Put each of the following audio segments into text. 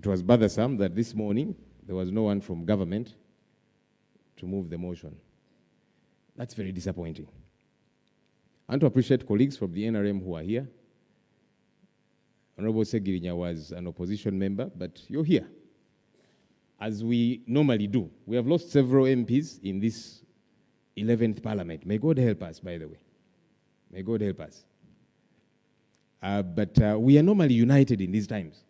was bothersome that this morning there was no one from government to move the motion. That's very disappointing. I want to appreciate colleagues from the NRM who are here. Honorable Ssegirinya was an opposition member, but you're here, as we normally do. We have lost several MPs in this 11th Parliament. May God help us, by the way. May God help us. But we are normally united in these times.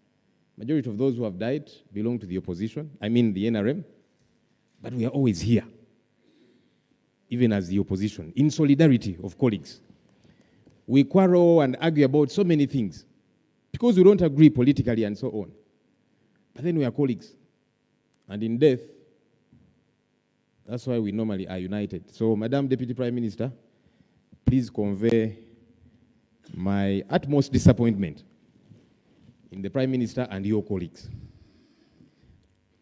Majority of those who have died belong to the opposition, I mean the NRM, but we are always here, even as the opposition, in solidarity of colleagues. We quarrel and argue about so many things because we don't agree politically and so on. But then we are colleagues. And in death, that's why we normally are united. So, Madam Deputy Prime Minister, please convey my utmost disappointment in the Prime Minister and your colleagues.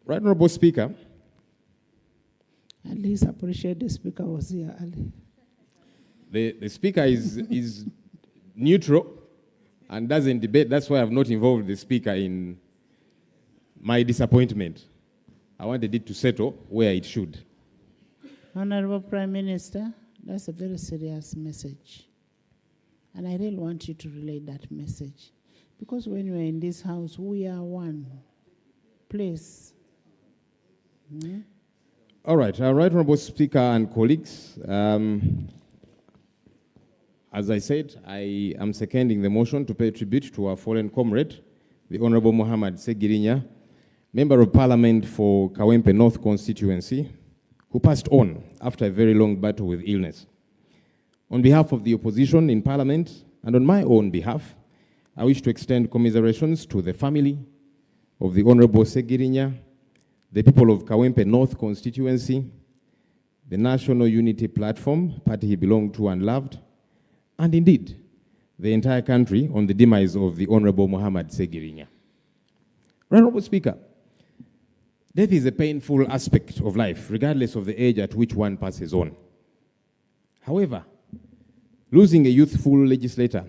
Right Honorable Speaker. At least appreciate the Speaker was here early. The Speaker is neutral and doesn't debate. That's why I've not involved the Speaker in my disappointment. I wanted it to settle where it should. Honorable Prime Minister, that's a very serious message. And I really want you to relay that message. Because when we're in this house, we are one. Please. All right. Right Honorable Speaker and colleagues, as I said, I am seconding the motion to pay tribute to our fallen comrade, the Honorable Muhammad Ssegirinya, Member of Parliament for Kawempe North constituency, who passed on after a very long battle with illness. On behalf of the opposition in Parliament and on my own behalf, I wish to extend commiserations to the family of the Honorable Ssegirinya, the people of Kawempe North constituency, the National Unity Platform, party he belonged to and loved, and indeed, the entire country on the demise of the Honorable Muhammad Ssegirinya. Honorable Speaker, death is a painful aspect of life, regardless of the age at which one passes on. However, losing a youthful legislator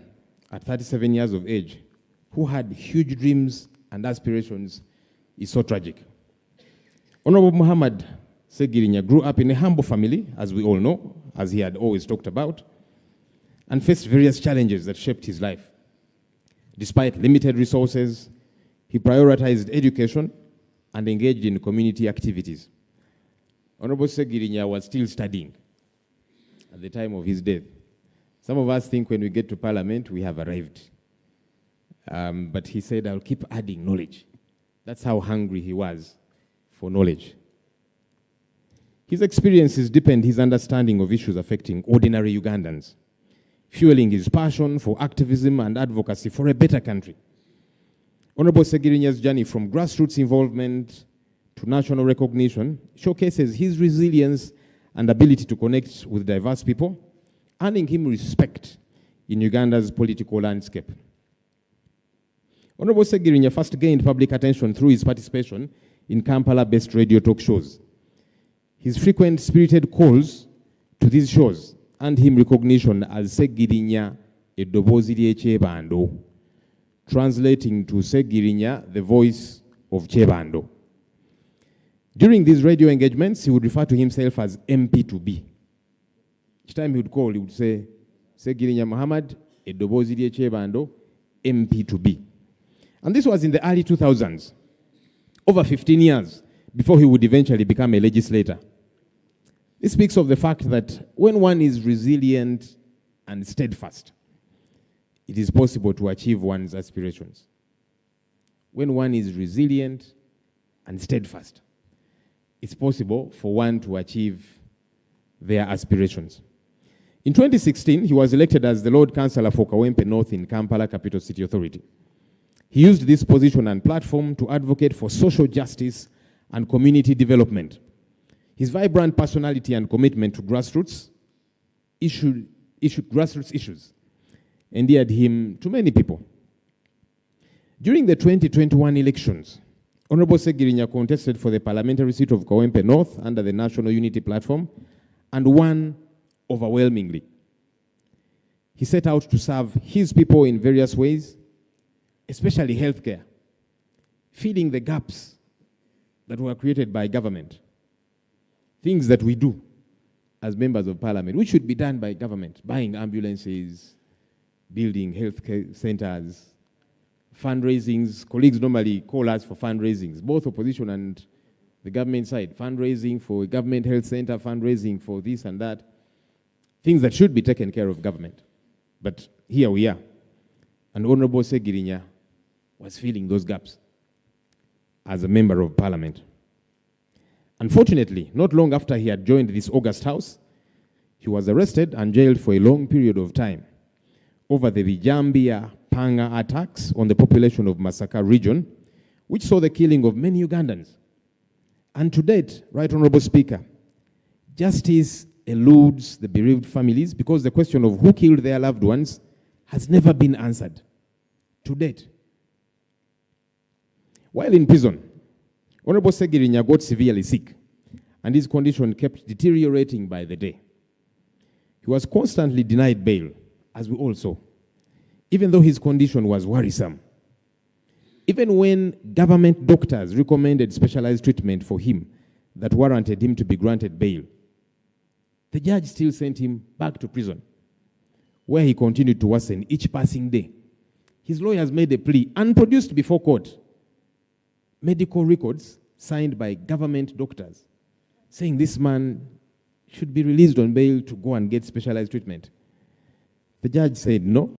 at 37 years of age, who had huge dreams and aspirations, is so tragic. Honorable Muhammad Ssegirinya grew up in a humble family, as we all know, as he had always talked about, and faced various challenges that shaped his life. Despite limited resources, he prioritized education and engaged in community activities. Honorable Ssegirinya was still studying at the time of his death. Some of us think when we get to Parliament, we have arrived. But he said, I'll keep adding knowledge. That's how hungry he was for knowledge. His experiences deepened his understanding of issues affecting ordinary Ugandans, fueling his passion for activism and advocacy for a better country. Honorable Ssegirinya's journey from grassroots involvement to national recognition showcases his resilience and ability to connect with diverse people, earning him respect in Uganda's political landscape. Honorable Ssegirinya first gained public attention through his participation in Kampala-based radio talk shows. His frequent spirited calls to these shows earned him recognition as Ssegirinya Eddoboozi ly'ekyebando, translating to Ssegirinya, the voice of Kyebando. During these radio engagements, he would refer to himself as MP2B. Each time he would call, he would say, Ssegirinyamuhammad, Eddoboozi ly'ekyebando, MP2B. And this was in the early 2000s, over 15 years before he would eventually become a legislator. This speaks of the fact that when one is resilient and steadfast, it is possible to achieve one's aspirations. When one is resilient and steadfast, it's possible for one to achieve their aspirations. In 2016, he was elected as the Lord Councillor for Kawempe North in Kampala Capital City Authority. He used this position and platform to advocate for social justice and community development. His vibrant personality and commitment to grassroots issues endeared him to many people. During the 2021 elections, Honorable Ssegirinya contested for the parliamentary seat of Kawempe North under the National Unity Platform and won overwhelmingly. He set out to serve his people in various ways, especially healthcare, filling the gaps that were created by government. Things that we do as members of parliament, which should be done by government, buying ambulances, building healthcare centers, fundraisings. Colleagues normally call us for fundraisings, both opposition and the government side, fundraising for a government health center, fundraising for this and that, things that should be taken care of government. But here we are. And Honorable Ssegirinya was filling those gaps as a member of parliament. Unfortunately, not long after he had joined this august house, he was arrested and jailed for a long period of time over the Vijambia Panga attacks on the population of Masaka region, which saw the killing of many Ugandans. And to date, Right Honorable Speaker, justice eludes the bereaved families because the question of who killed their loved ones has never been answered to date. While in prison, Honorable Ssegirinya got severely sick, and his condition kept deteriorating by the day. He was constantly denied bail, as we all saw, even though his condition was worrisome. Even when government doctors recommended specialized treatment for him that warranted him to be granted bail, the judge still sent him back to prison, where he continued to worsen each passing day. His lawyers made a plea and produced before court medical records signed by government doctors saying this man should be released on bail to go and get specialized treatment. The judge said no.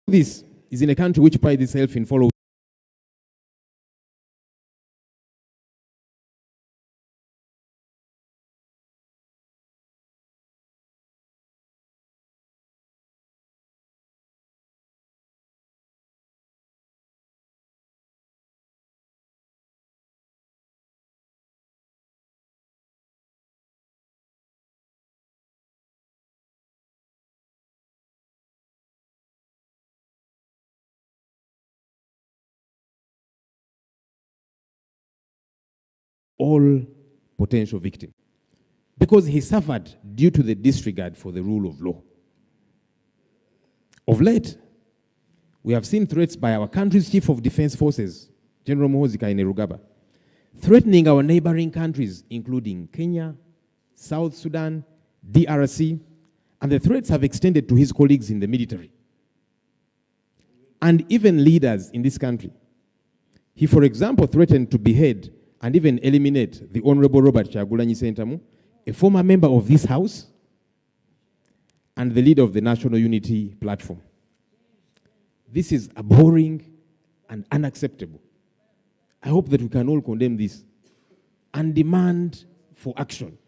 This is in a country which prides itself in following all potential victims, because he suffered due to the disregard for the rule of law. Of late, we have seen threats by our country's Chief of Defense Forces, General Muhoozi Kainerugaba, threatening our neighboring countries, including Kenya, South Sudan, DRC, and the threats have extended to his colleagues in the military and even leaders in this country. He, for example, threatened to behead and even eliminate the Honorable Robertkyagulanye, a former member of this House and the leader of the National Unity platform. This is abhorring and unacceptable. I hope that we can all condemn this and demand for action,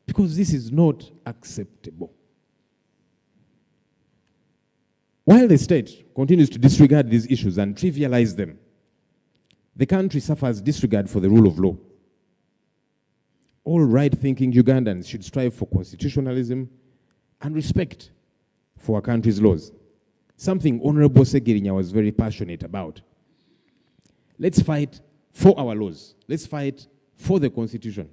because this is not acceptable. While the state continues to disregard these issues and trivialize them, the country suffers disregard for the rule of law. All right-thinking Ugandans should strive for constitutionalism and respect for our country's laws, something Honorable Ssegirinya was very passionate about. Let's fight for our laws. Let's fight for the Constitution,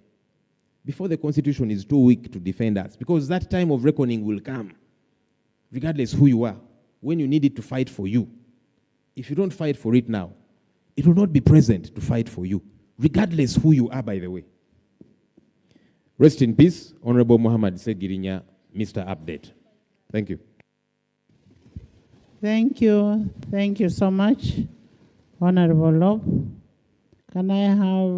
before the Constitution is too weak to defend us, because that time of reckoning will come, regardless who you are, when you need it to fight for you. If you don't fight for it now, it will not be present to fight for you, regardless who you are, by the way. Rest in peace, Honorable Muhammad Ssegirinya, Mr. Update. Thank you. Thank you. Thank you so much, Honorable Lob. Can I have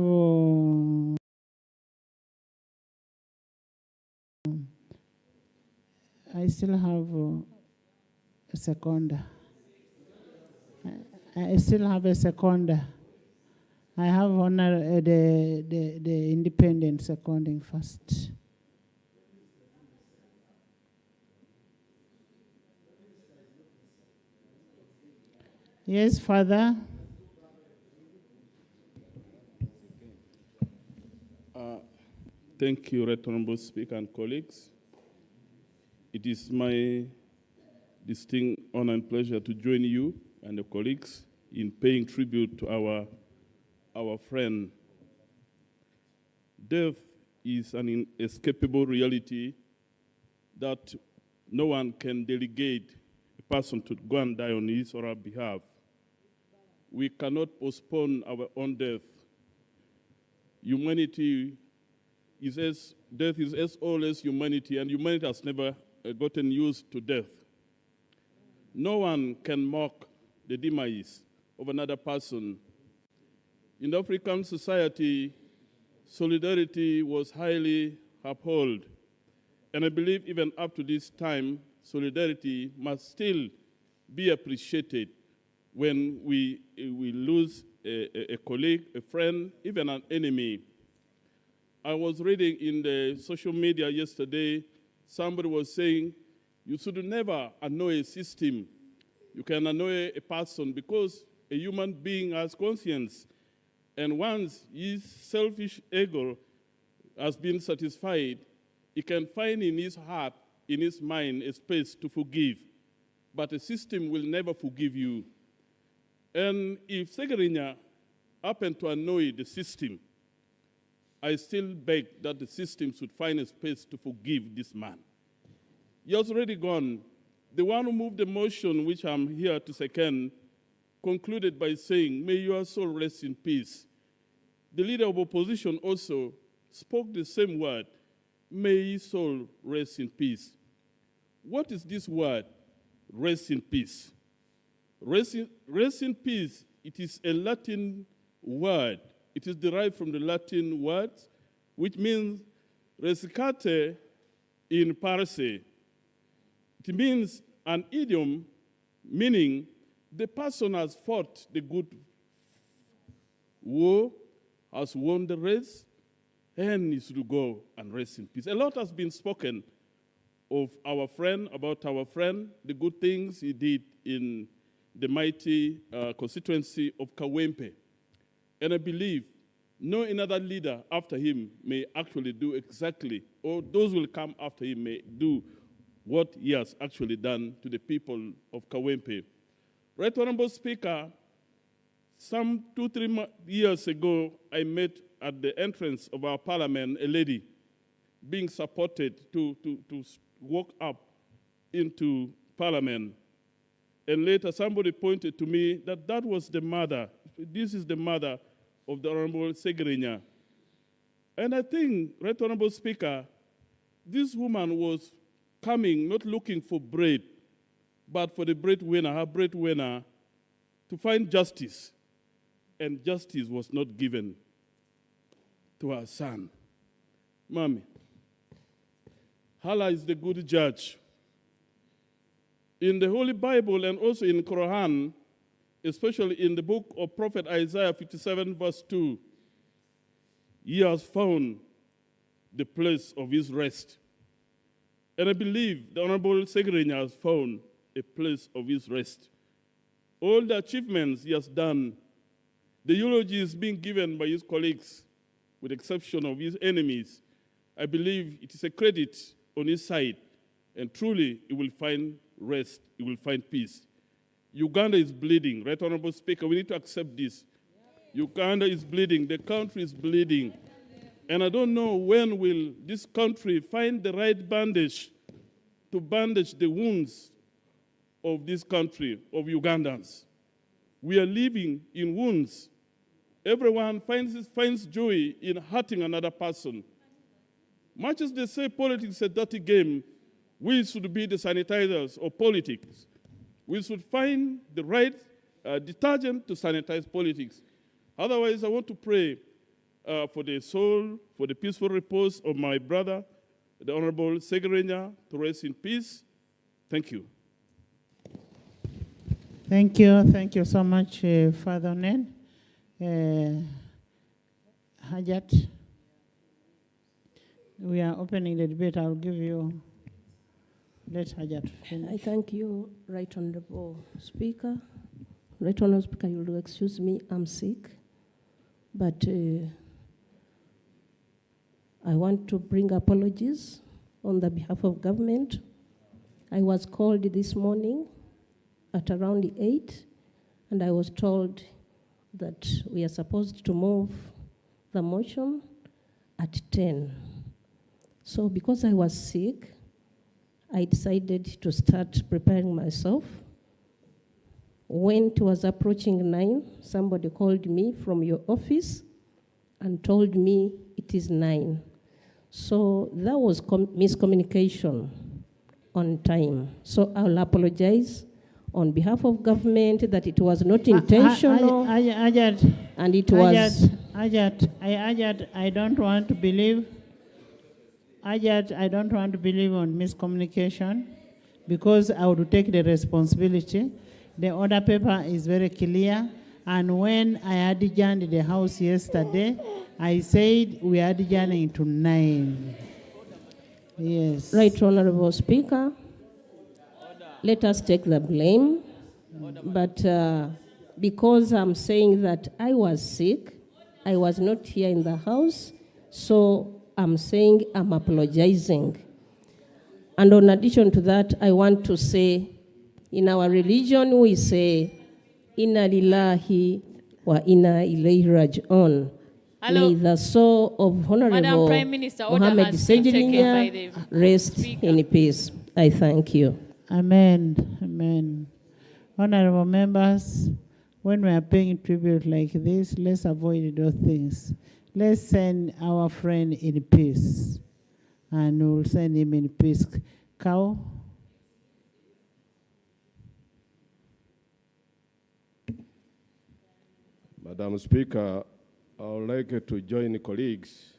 I still have a seconder. I still have a seconder. I have honor the independent seconding first. Yes, Father. Thank you, Right Honorable Speaker and colleagues. It is my distinct honor and pleasure to join you and the colleagues in paying tribute to our friend. Death is an inescapable reality that no one can delegate a person to go and die on his or her behalf. We cannot postpone our own death. Humanity death is as old as humanity, and humanity has never gotten used to death. No one can mock the demise of another person. In African society, solidarity was highly upheld. And I believe even up to this time, solidarity must still be appreciated when we lose a colleague, a friend, even an enemy. I was reading in the social media yesterday, somebody was saying, you should never annoy a system. You can annoy a person because a human being has conscience. And once his selfish ego has been satisfied, he can find in his heart, in his mind, a space to forgive. But a system will never forgive you. And if Ssegirinya happened to annoy the system, I still beg that the system should find a space to forgive this man. He has already gone. The one who moved the motion, which I'm here to second, concluded by saying, may your soul rest in peace. The leader of opposition also spoke the same word, may his soul rest in peace. What is this word, rest in peace? Rest in peace, it is a Latin word. It is derived from the Latin word, which means rescate in parse. It means an idiom meaning the person has fought the good war, has won the race, and is to go and rest in peace. A lot has been spoken of our friend, about our friend, the good things he did in the mighty constituency of Kawempe. And I believe no another leader after him may actually do exactly, or those who will come after him may do what he has actually done to the people of Kawempe. Right Honorable Speaker, some 2-3 years ago, I met at the entrance of our parliament a lady being supported to walk up into parliament. And later somebody pointed to me that that was the mother. This is the mother of the Honorable Ssegirinya. And I think, Right Honorable Speaker, this woman was coming not looking for bread, but for the breadwinner, her breadwinner, to find justice. And justice was not given to her son. Mommy, Allah is the good judge. In the Holy Bible and also in Quran, especially in the book of Prophet Isaiah 57 verse 2, he has found the place of his rest. And I believe the Honorable Ssegirinya has found a place of his rest. All the achievements he has done, the eulogy is being given by his colleagues, with the exception of his enemies. I believe it is a credit on his side, and truly he will find rest, he will find peace. Uganda is bleeding. Right Honorable Speaker, we need to accept this. Uganda is bleeding, the country is bleeding. And I don't know when will this country find the right bandage to bandage the wounds of this country, of Ugandans. We are living in wounds. Everyone finds joy in hurting another person. Much as they say politics is a dirty game, we should be the sanitizers of politics. We should find the right detergent to sanitize politics. Otherwise, I want to pray for the soul, for the peaceful repose of my brother, the Honorable Ssegirinya, to rest in peace. Thank you. Thank you. Thank you so much, Father Nen. Hajat, we are opening the debate. I'll give you, let Hajat finish. I thank you, Right Honorable Speaker. Right Honorable Speaker, you will excuse me, I'm sick. But I want to bring apologies on the behalf of government. I was called this morning at around 8, and I was told that we are supposed to move the motion at 10. So because I was sick, I decided to start preparing myself. When it was approaching 9, somebody called me from your office and told me it is 9. So that was miscommunication on time. So I'll apologize on behalf of government that it was not intentional. Ajat, and it was... Ajat, I don't want to believe. Ajat, I don't want to believe on miscommunication because I would take the responsibility. The order paper is very clear. And when I adjourned the house yesterday, I said we are adjourning to 9. Yes. Right, Honorable Speaker. Let us take the blame. But because I'm saying that I was sick, I was not here in the house, so I'm saying I'm apologizing. And in addition to that, I want to say, in our religion, we say, Inna lillahi wa inna ilayhi raji'un. May the soul of Honorable Mohammed Ssegirinya rest in peace. I thank you. Amen. Amen. Honorable members, when we are paying tribute like this, let's avoid those things. Let's send our friend in peace. And we'll send him in peace. Cow? Madam Speaker, I would like to join colleagues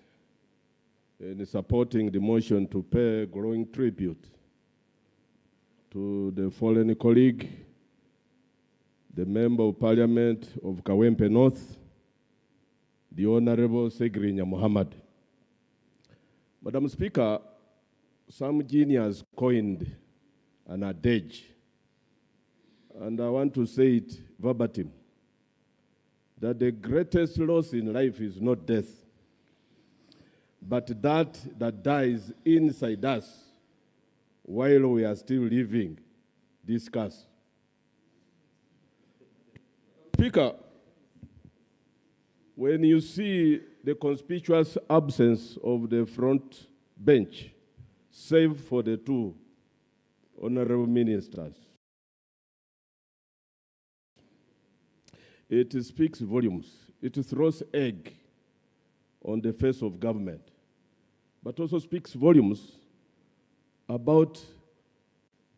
in supporting the motion to pay glowing tribute to the fallen colleague, the Member of Parliament of Kawempe North, the Honorable Ssegirinyamuhammad. Madam Speaker, some genius coined an adage, and I want to say it verbatim, that the greatest loss in life is not death, but that dies inside us while we are still living this curse. Speaker, when you see the conspicuous absence of the front bench, save for the two honorable ministers, it speaks volumes. It throws egg on the face of government, but also speaks volumes about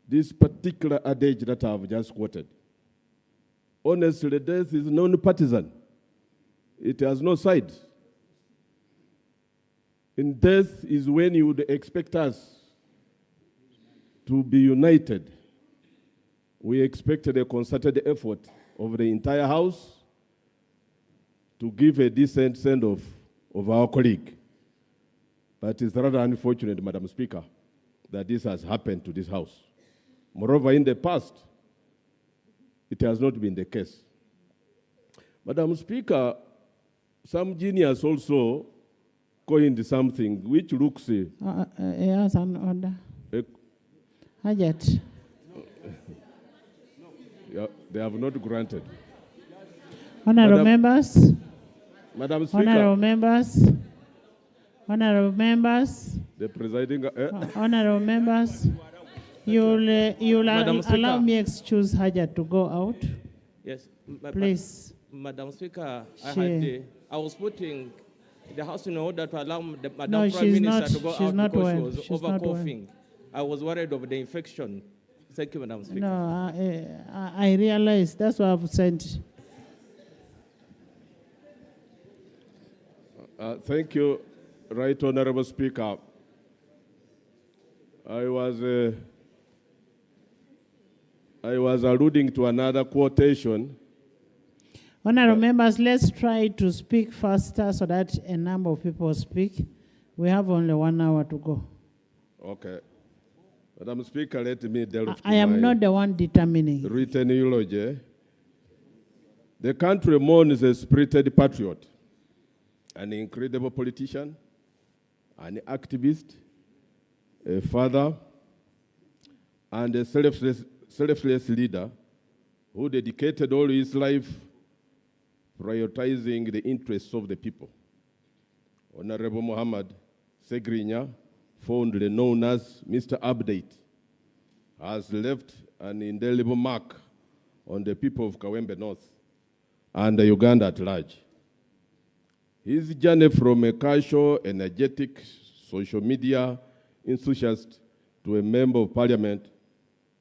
this particular adage that I have just quoted. Honestly, death is non-partisan. It has no side. In death is when you would expect us to be united. We expected a concerted effort of the entire House to give a decent send-off of our colleague. But it's rather unfortunate, Madam Speaker, that this has happened to this House. Moreover, in the past, it has not been the case. Madam Speaker, some genius also coined something which looks... Yes, an order. Hajat. Yeah, they have not granted. Honorable members. Madam Speaker. Honorable members. Honorable members. The presiding... Honorable members. You'll allow me excuse Hajat to go out? Yes. Please. Madam Speaker, I was putting the House in order to allow the Madam Prime she's Minister to go out because well. she was over-coughing. I was worried of the infection. Thank you, Madam Speaker. No, I realized. That's why I've sent. Thank you, Right Honorable Speaker. I was alluding to another quotation. Honorable members, let's try to speak faster so that a number of people speak. We have only 1 hour to go. Okay. Madam Speaker, let me delve I am not the one determining. Written eulogy. The country mourns a spirited patriot, an incredible politician, an activist, a father, and a selfless leader who dedicated all his life prioritizing the interests of the people. Honorable Muhammad Ssegirinya, fondly known as Mr. Update, has left an indelible mark on the people of Kawempe North and Uganda at large. His journey from a casual, energetic, social media enthusiast to a member of parliament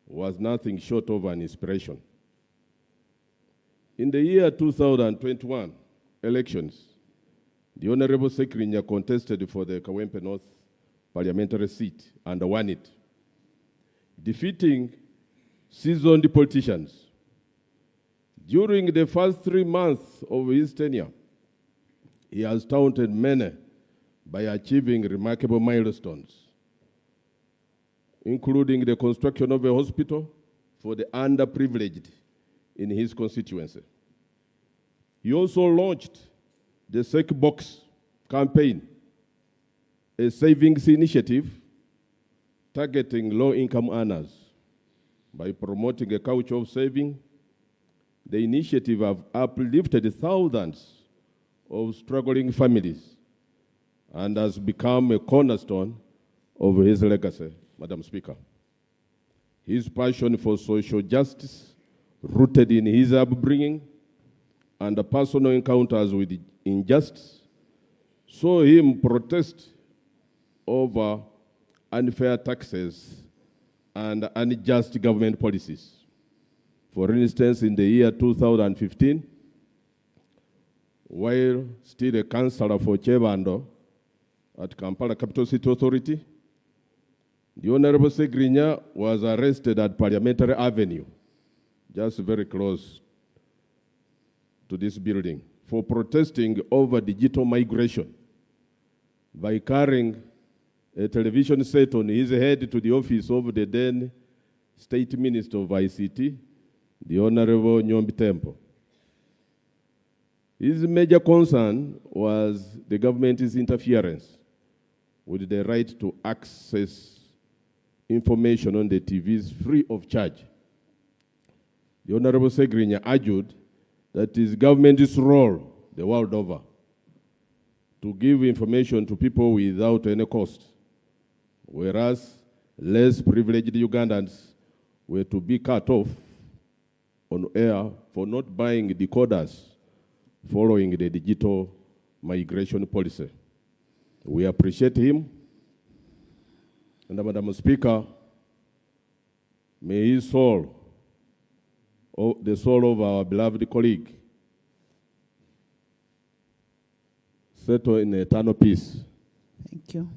was nothing short of an inspiration. In the year 2021 elections, the Honorable Ssegirinya contested for the Kawempe North parliamentary seat and won it, defeating seasoned politicians. During the first 3 months of his tenure, he has taunted many by achieving remarkable milestones, including the construction of a hospital for the underprivileged in his constituency. He also launched the Sek Box campaign, a savings initiative targeting low-income earners. By promoting a culture of saving, the initiative has uplifted thousands of struggling families and has become a cornerstone of his legacy, Madam Speaker. His passion for social justice, rooted in his upbringing and the personal encounters with injustice, saw him protest over unfair taxes and unjust government policies. For instance, in the year 2015, while still a councillor for Chebando at Kampala Capital City Authority, the Honorable Ssegirinya was arrested at Parliamentary Avenue, just very close to this building, for protesting over digital migration by carrying a television set on his head to the office of the then State Minister of ICT, the Honorable Nyombi Temple. His major concern was the government's interference with the right to access information on the TVs free of charge. The Honorable Ssegirinya argued that it is government's role the world over to give information to people without any cost, whereas less privileged Ugandans were to be cut off on air for not buying decoders following the digital migration policy. We appreciate him. And Madam Speaker, may his soul, the soul of our beloved colleague, settle in eternal peace. Thank you.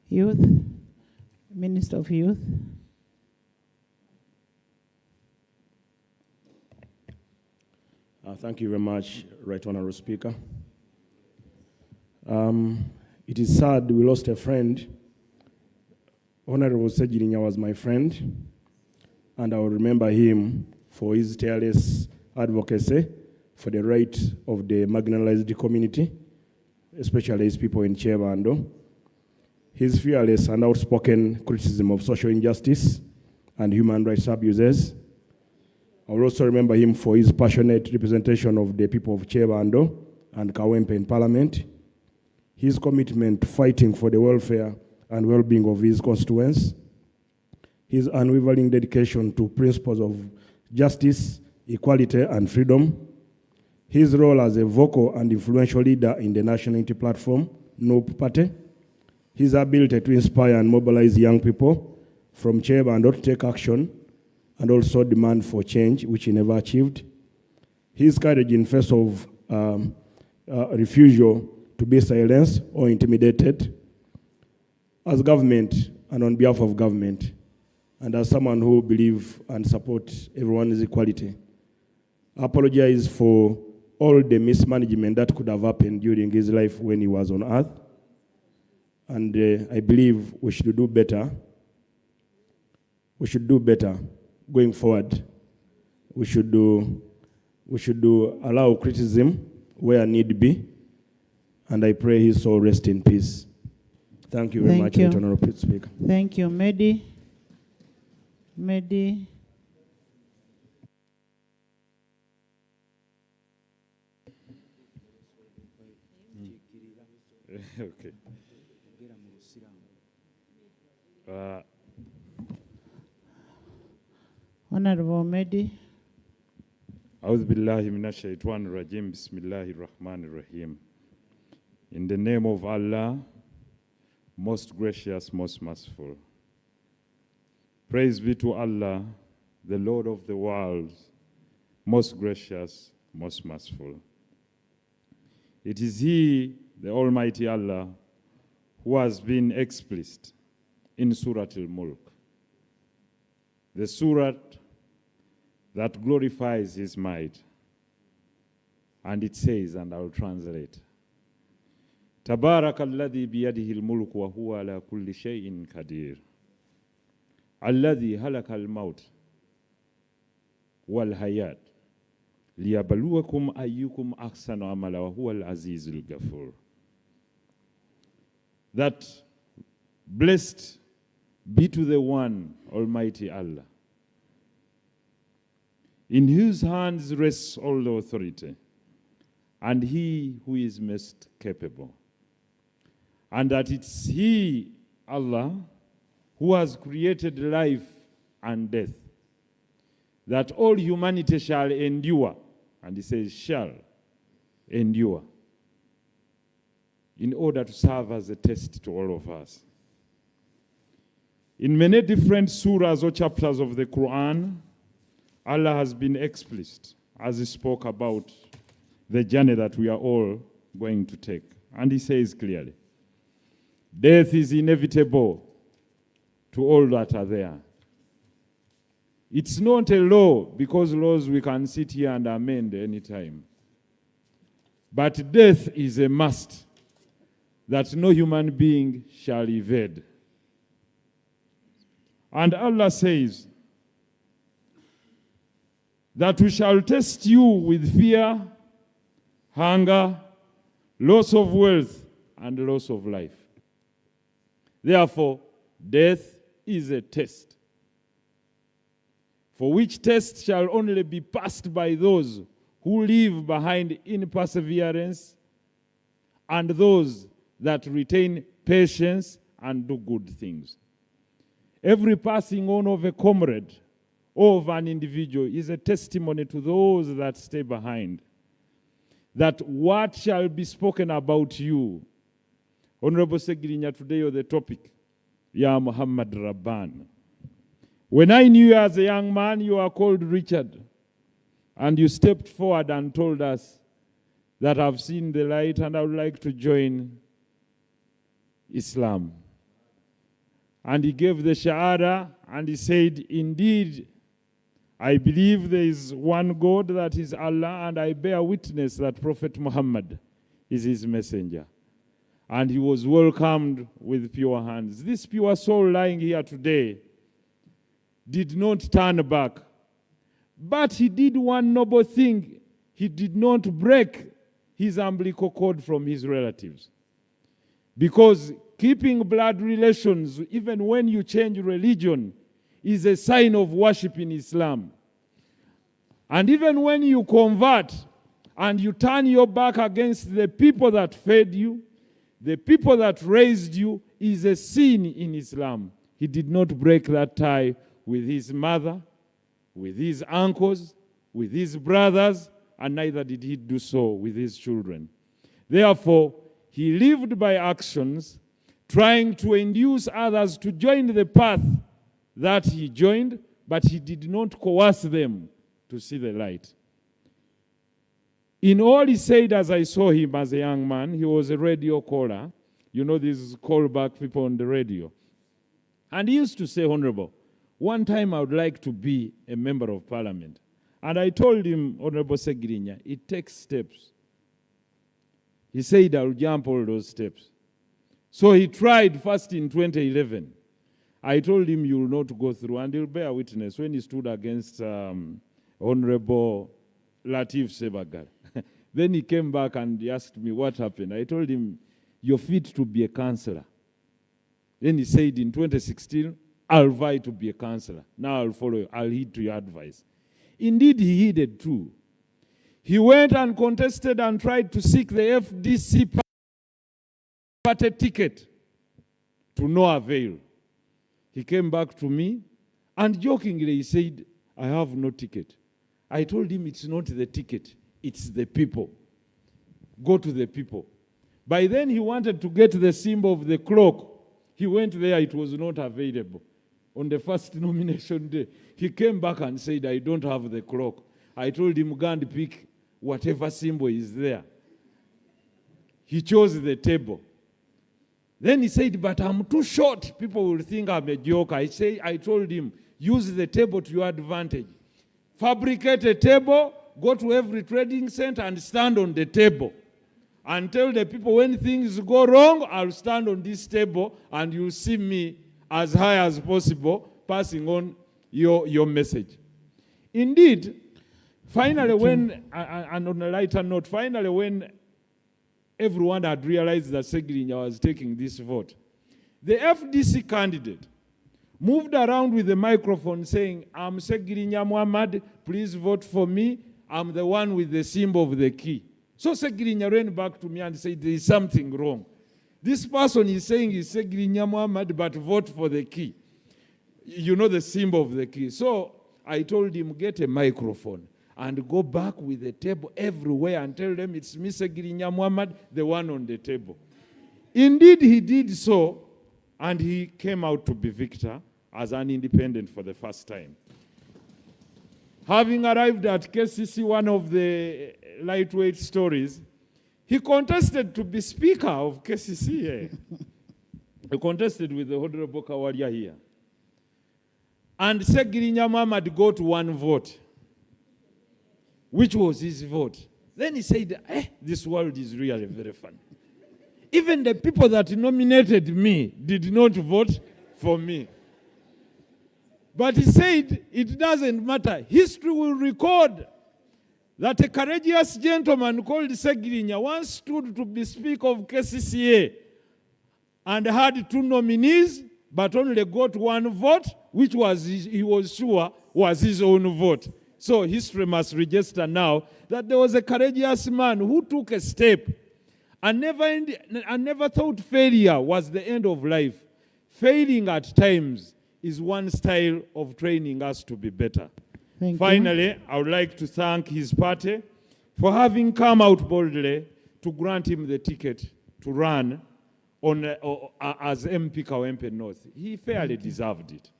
Youth, Minister of Youth. Thank you very much, Right Honorable Speaker. It is sad we lost a friend. Honorable Ssegirinya was my friend, and I will remember him for his tireless advocacy for the right of the marginalized community, especially his people in Chebando. His fearless and outspoken criticism of social injustice and human rights abuses. I will also remember him for his passionate representation of the people of Chebando and Kawempe in Parliament, his commitment to fighting for the welfare and well-being of his constituents, his unwavering dedication to principles of justice, equality, and freedom, his role as a vocal and influential leader in the nationalunity platform, NOP Party, his ability to inspire and mobilize young people from Chebando to take action and also demand for change, which he never achieved, his courage in face of refusal to be silenced or intimidated. As government and on behalf of government, and as someone who believes and supports everyone's equality, I apologize for all the mismanagement that could have happened during his life when he was on earth. And I believe we should do better. We should do better going forward. We should allow criticism where need be. And I pray his soul rest in peace. Thank you very much, Honorable Speaker. Thank you, Mehdi. Mehdi. Okay. Honorable Mehdi. أعوذ بالله من الشيطان الرجيم بسم الله الرحمن الرحيم. In the name of Allah, most gracious, most merciful. Praise be to Allah, the Lord of the world, most gracious, most merciful. It is He, the Almighty Allah, who has been explicit in Surah Al-Mulk, the surah that glorifies His might. And it says, and I'll translate, تبارك الذي بيده الملك وهو على كل شيء قدير الذي هلك الموت والحياة ليبلوكم أيكم أحسن عملا وهو العزيز الغفور. That blessed be to the one Almighty Allah, in whose hands rests all the authority, and He who is most capable. And that it's He, Allah, who has created life and death, that all humanity shall endure, and He says shall endure, in order to serve as a test to all of us. In many different surahs or chapters of the Quran, Allah has been explicit as He spoke about the journey that we are all going to take. And He says clearly, death is inevitable to all that are there. It's not a law, because laws we can sit here and amend anytime. But death is a must that no human being shall evade. And Allah says that we shall test you with fear, hunger, loss of wealth, and loss of life. Therefore, death is a test, for which test shall only be passed by those who leave behind in perseverance and those that retain patience and do good things. Every passing on of a comrade or of an individual is a testimony to those that stay behind, that what shall be spoken about you. Honorable Ssegirinya, today on the topic, Ya Muhammad Rabban. When I knew you as a young man, you are called Richard, and you stepped forward and told us that I've seen the light and I would like to join Islam. And he gave the Shahada, and he said, indeed, I believe there is one God, that is Allah, and I bear witness that Prophet Muhammad is his messenger. And he was welcomed with pure hands. This pure soul lying here today did not turn back. But he did one noble thing. He did not break his umbilical cord from his relatives. Because keeping blood relations, even when you change religion, is a sign of worship in Islam. And even when you convert and you turn your back against the people that fed you, the people that raised you, is a sin in Islam. He did not break that tie with his mother, with his uncles, with his brothers, and neither did he do so with his children. Therefore, he lived by actions, trying to induce others to join the path that he joined, but he did not coerce them to see the light. In all he said, as I saw him as a young man, he was a radio caller. You know these callback people on the radio. And he used to say, Honorable, one time I would like to be a member of parliament. And I told him, Honorable Ssegirinya, it takes steps. He said, I'll jump all those steps. So he tried first in 2011. I told him, you will not go through, and he'll bear witness when he stood against Honorable Latif Sebagar. Then he came back and he asked me what happened. I told him, you're fit to be a councillor. Then he said, in 2016, I'll vie to be a councillor. Now I'll follow you. I'll heed to your advice. Indeed, he heeded too. He went and contested and tried to seek the FDC party ticket to no avail. He came back to me and jokingly he said, I have no ticket. I told him it's not the ticket, it's the people. Go to the people. By then he wanted to get the symbol of the clock. He went there, it was not available. On the first nomination day, he came back and said, I don't have the clock. I told him, go and pick whatever symbol is there. He chose the table. Then he said, but I'm too short. People will think I'm a joker. I told him, use the table to your advantage. Fabricate a table, go to every trading center and stand on the table. And tell the people when things go wrong, I'll stand on this table and you'll see me as high as possible, passing on your message. Indeed, finally when, and on a lighter note, finally when everyone had realized that Ssegirinya was taking this vote, the FDC candidate moved around with the microphone saying, I'm Ssegirinyamuhammad, please vote for me. I'm the one with the symbol of the key. So Ssegirinya ran back to me and said, there is something wrong. This person is saying he's Ssegirinyamuhammad, but vote for the key. You know the symbol of the key. So I told him, get a microphone and go back with the table everywhere and tell them it's me, Ssegirinya the one on the table. Indeed, he did so, and he came out to be victor as an independent for the first time. Having arrived at KCC, one of the lightweight stories, he contested to be speaker of KCC. He contested with the Honorable Kawalia here. And Ssegirinyamuhammad got one vote, which was his vote. Then he said, this world is really very fun. Even the people that nominated me did not vote for me. But he said, it doesn't matter. History will record that a courageous gentleman called Ssegirinya once stood to be Speaker of KCCA and had 2 nominees, but only got 1 vote, which was he was sure was his own vote. So history must register now that there was a courageous man who took a step and never thought failure was the end of life. Failing at times is one style of training us to be better. Finally, I would like to thank his party for having come out boldly to grant him the ticket to run on, as MP Kawempe North. He fairly deserved it.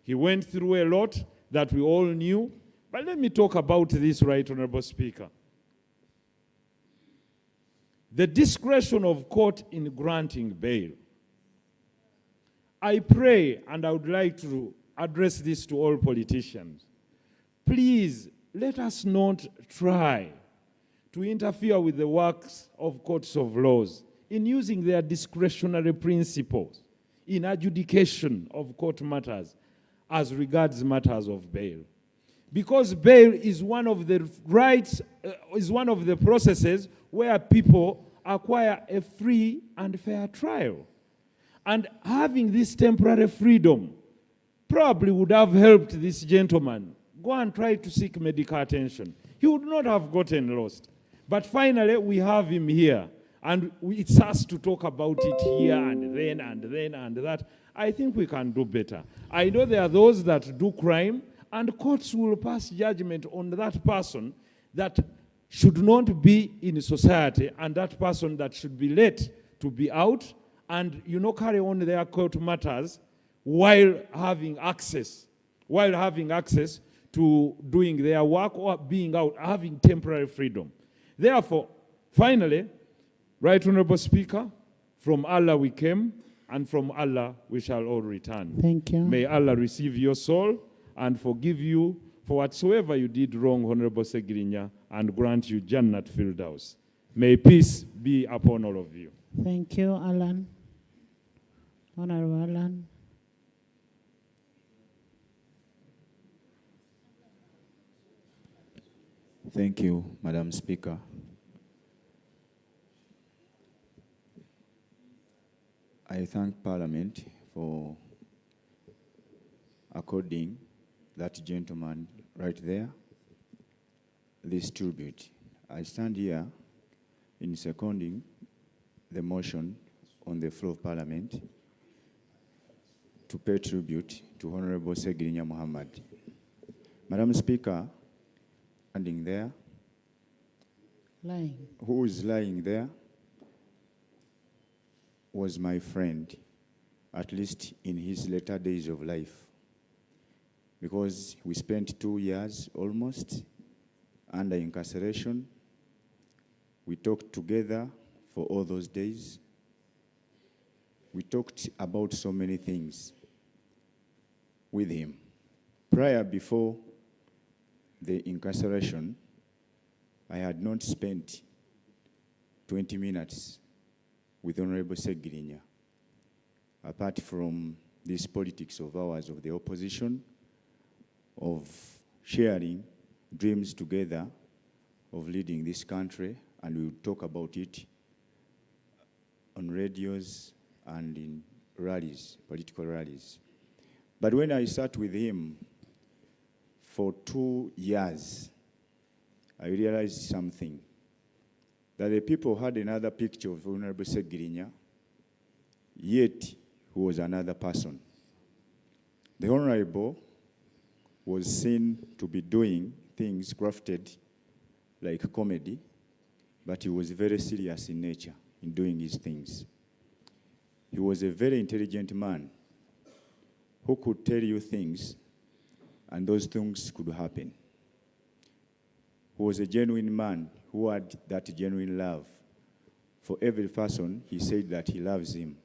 He went through a lot that we all knew, but let me talk about this, Right Honorable Speaker. The discretion of court in granting bail. I pray, and I would like to address this to all politicians. Please, let us not try to interfere with the works of courts of laws in using their discretionary principles in adjudication of court matters as regards matters of bail. Because bail is one of the rights, is one of the processes where people acquire a free and fair trial. And having this temporary freedom probably would have helped this gentleman go and try to seek medical attention. He would not have gotten lost. But finally, we have him here. And it's us to talk about it here and then and then and that. I think we can do better. I know there are those that do crime, and courts will pass judgment on that person that should not be in society and that person that should be let to be out and, you know, carry on their court matters while having access to doing their work or being out, having temporary freedom. Therefore, finally, Right Honorable Speaker, from Allah we came, and from Allah we shall all return. Thank you. May Allah receive your soul and forgive you for whatsoever you did wrong, Honorable Ssegirinya, and grant you Jannat Firdaus. May peace be upon all of you. Thank you, Alan. Honorable Alan. Thank you, Madam Speaker. I thank Parliament for according that gentleman right there this tribute. I stand here in seconding the motion on the floor of Parliament to pay tribute to Honorable Ssegirinyamuhammad. Madam Speaker, standing there, Lying. who is lying there, was my friend, at least in his later days of life, because we spent 2 years almost under incarceration. We talked together for all those days. We talked about so many things with him. Before the incarceration, I had not spent 20 minutes with Honorable Ssegirinya, apart from this politics of ours of the opposition, of sharing dreams together, of leading this country, and we would talk about it on radios and in rallies, political rallies. But when I sat with him for 2 years, I realized something, that the people had another picture of Honorable Ssegirinya, yet he was another person. The Honorable was seen to be doing things crafted like comedy, but he was very serious in nature in doing his things. He was a very intelligent man who could tell you things, and those things could happen. He was a genuine man who had that genuine love. For every person, he said that he loves him.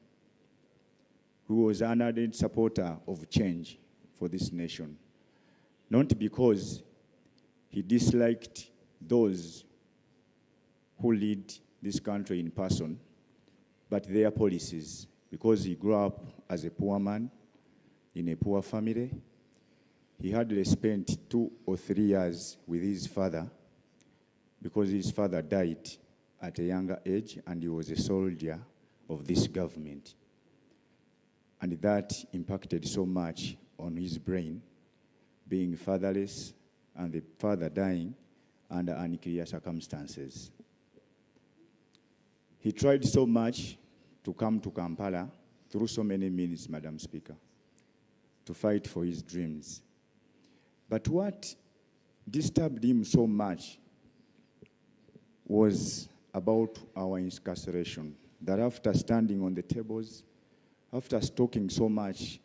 He was an ardent supporter of change for this nation, not because he disliked those who lead this country in person, but their policies, because he grew up as a poor man in a poor family. He hardly spent 2 or 3 years with his father, because his father died at a younger age, and he was a soldier of this government. And that impacted so much on his brain, being fatherless and the father dying under unclear circumstances. He tried so much to come to Kampala through so many means, Madam Speaker, to fight for his dreams. But what disturbed him so much was about our incarceration, that after standing on the tables, after talking so much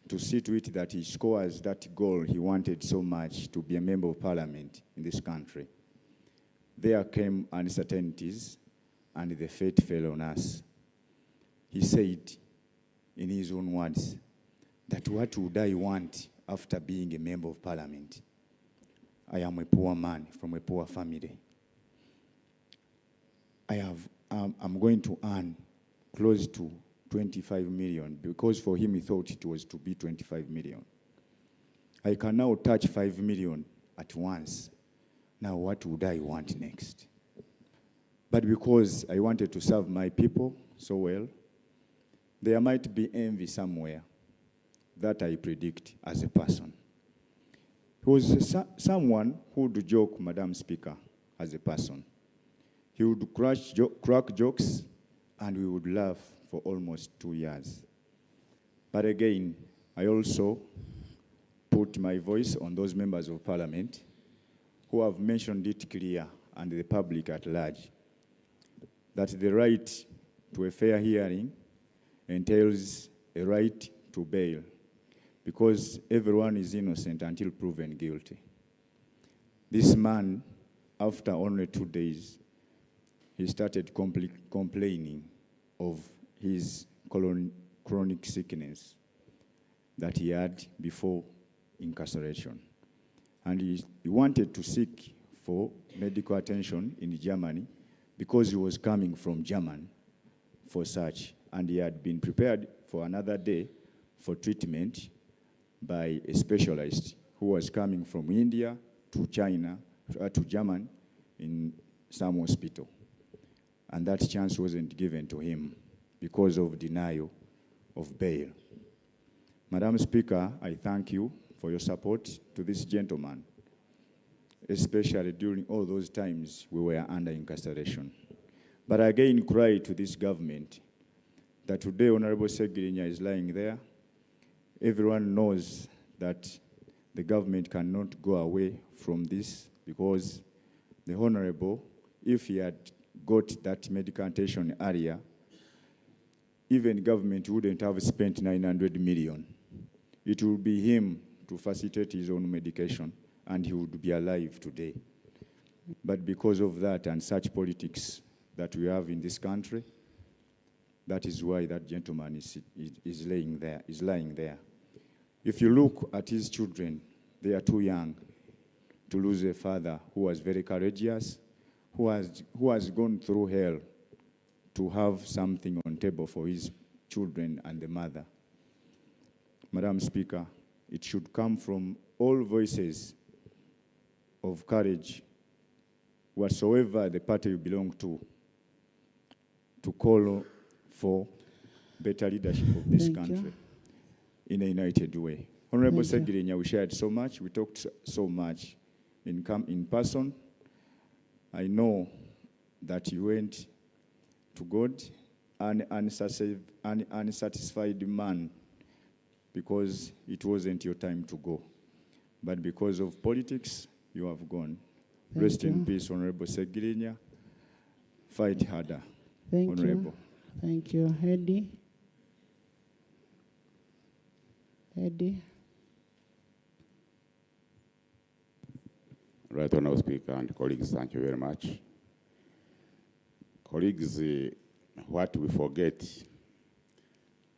to see to it that he scores that goal he wanted so much, to be a member of Parliament in this country, there came uncertainties and the fate fell on us. He said, in his own words, that what would I want after being a member of Parliament? I am a poor man from a poor family. I'm going to earn close to 25 million, because for him he thought it was to be 25 million. I can now touch 5 million at once. Now what would I want next? But because I wanted to serve my people so well, there might be envy somewhere that I predict as a person. He was someone who would joke, Madam Speaker, as a person. He would crack jokes, and we would laugh for almost 2 years. But again, I also put my voice on those members of Parliament who have mentioned it clear, and the public at large, that the right to a fair hearing entails a right to bail, because everyone is innocent until proven guilty. This man, after only 2 days he started complaining of his chronic sickness that he had before incarceration. And he wanted to seek for medical attention in Germany because he was coming from Germany for such. And he had been prepared for another day for treatment by a specialist who was coming from India to China, to Germany in some hospital. And that chance wasn't given to him because of denial of bail. Madam Speaker, I thank you for your support to this gentleman, especially during all those times we were under incarceration. But I again cry to this government that today Honorable Ssegirinya is lying there. Everyone knows that the government cannot go away from this because the Honorable, if he had got that medical attention earlier, even government wouldn't have spent 900 million. It would be him to facilitate his own medication, and he would be alive today. But because of that and such politics that we have in this country, that is why that gentleman is lying there. If you look at his children, they are too young to lose a father who was very courageous, who has gone through hell to have something on table for his children and the mother. Madam Speaker, it should come from all voices of courage, whatsoever the party you belong to call for better leadership of this country in a united way. Honorable Ssegirinya, we shared so much, we talked so much in person. I know that you went to God, an unsatisfied man, because it wasn't your time to go. But because of politics, you have gone. Rest in peace, Honorable Ssegirinya. Fight harder, Honorable. Thank you. Eddie. Right, Honorable Speaker and colleagues, thank you very much. Colleagues, what we forget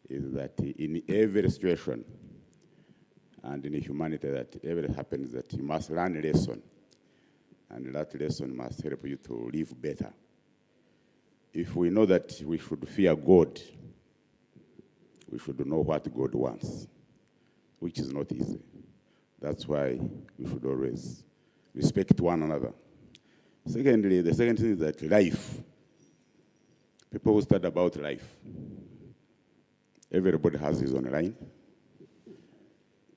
is that in every situation and in humanity that ever happens, that you must learn a lesson, and that lesson must help you to live better. If we know that we should fear God, we should know what God wants, which is not easy. That's why we should always respect one another. Secondly, the second thing is that life. People who study about life. Everybody has his own line.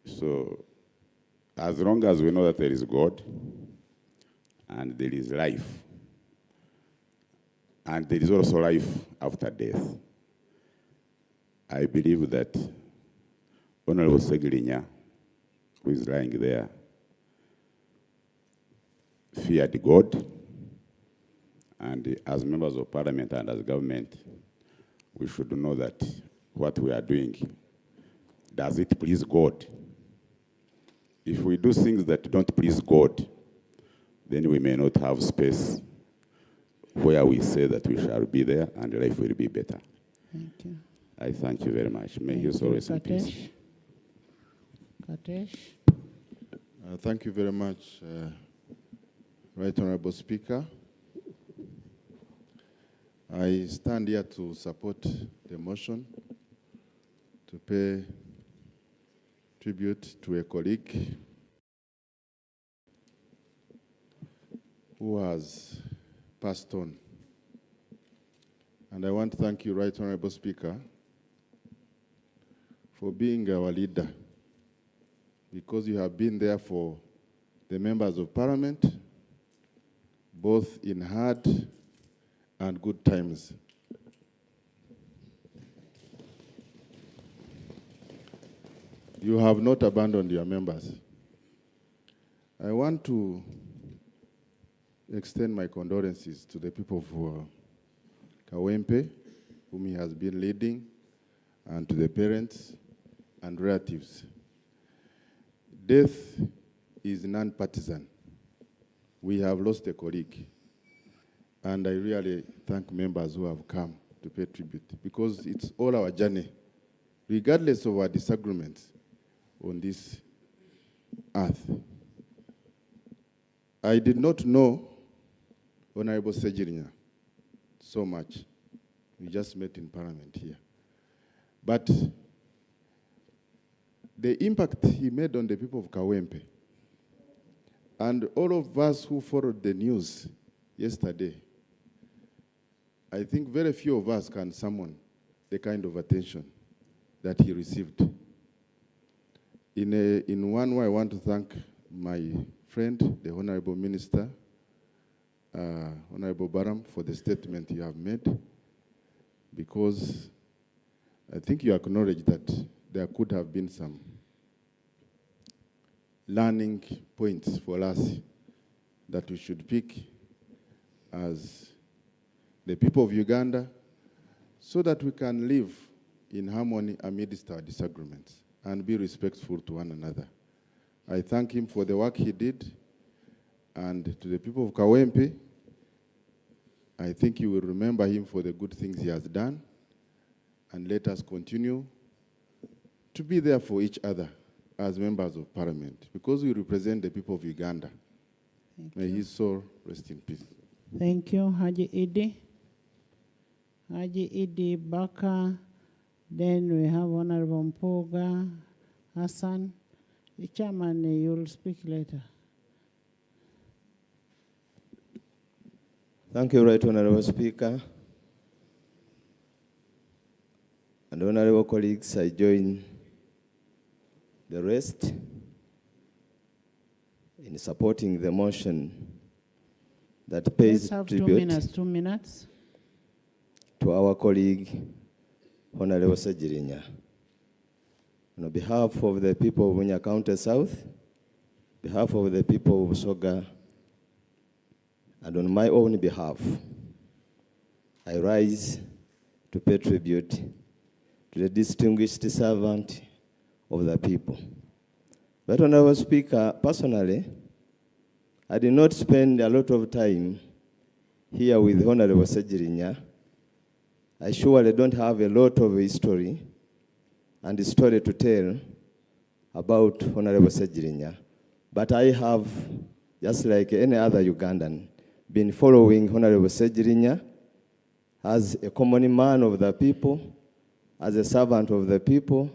So as long as we know that there is God and there is life, and there is also life after death, I believe that Honorable Ssegirinya, who is lying there, feared God, and as members of parliament and as government, we should know that what we are doing, does it please God? If we do things that don't please God, then we may not have space where we say that we shall be there and life will be better. Thank you. I thank you very much. May He always in peace. Katesh. Thank you very much, Right Honorable Speaker. I stand here to support the motion to pay tribute to a colleague who has passed on. And I want to thank you, Right Honorable Speaker, for being our leader, because you have been there for the members of Parliament, both in hard and good times. You have not abandoned your members. I want to extend my condolences to the people of Kawempe, whom he has been leading, and to the parents and relatives. Death is non-partisan. We have lost a colleague. And I really thank members who have come to pay tribute, because it's all our journey, regardless of our disagreements on this earth. I did not know Honorable Ssegirinya so much. We just met in Parliament here. But the impact he made on the people of Kawempe, and all of us who followed the news yesterday, I think very few of us can summon the kind of attention that he received. In one way, I want to thank my friend, the Honorable Minister, Honorable Baram, for the statement you have made, because I think you acknowledge that there could have been some learning points for us that we should pick as the people of Uganda, so that we can live in harmony amidst our disagreements and be respectful to one another. I thank him for the work he did, and to the people of Kawempe, I think you will remember him for the good things he has done, and let us continue to be there for each other as members of Parliament, because we represent the people of Uganda. May his soul rest in peace. Thank you, Haji Idi. Haji Idi Baka. Then we have Honorable Mpoga Hassan. The chairman, you'll speak later. Thank you, Right Honorable Speaker. And honorable colleagues, I join the rest in supporting the motion that pays tribute 2 minutes. to our colleague, Honorable Ssegirinya. On behalf of the people of Munya County South, behalf of the people of Soga, and on my own behalf, I rise to pay tribute to the distinguished servant of the people. But Honorable Speaker, personally, I did not spend a lot of time here with Honorable Ssegirinya. I surely don't have a lot of history and story to tell about Honorable Ssegirinya, but I have, just like any other Ugandan, been following Honorable Ssegirinya as a common man of the people, as a servant of the people,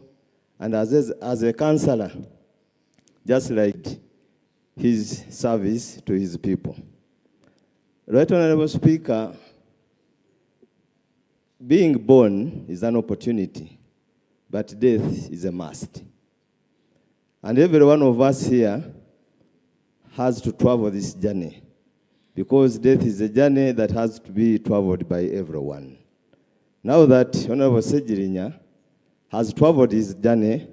and as a counselor, just like his service to his people. Right Honorable Speaker, being born is an opportunity, but death is a must. And every one of us here has to travel this journey, because death is a journey that has to be traveled by everyone. Now that Honorable Ssegirinya has traveled his journey,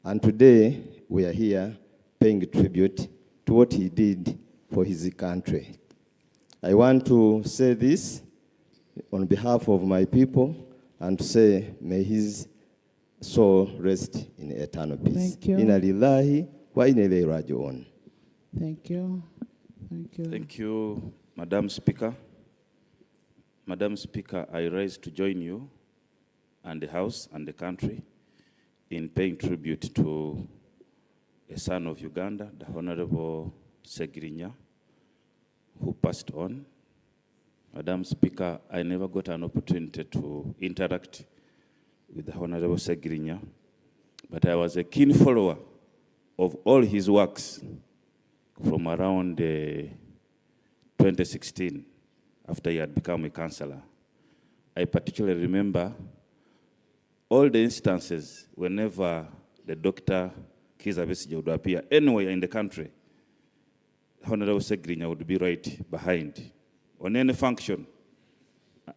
and today we are here paying tribute to what he did for his country. I want to say this on behalf of my people and to say, may his soul rest in eternal peace. Thank you. Inna lillahi wa inna ilayhi raji'un. Thank you. Thank you. Thank you, Madam Speaker. Madam Speaker, I rise to join you and the House and the country in paying tribute to a son of Uganda, the Honorable Ssegirinya, who passed on. Madam Speaker, I never got an opportunity to interact with the Honorable Ssegirinya, but I was a keen follower of all his works from around 2016, after he had become a councillor. I particularly remember all the instances whenever the Dr. Kizza Besigye would appear anywhere in the country, Honorable Ssegirinya would be right behind on any function,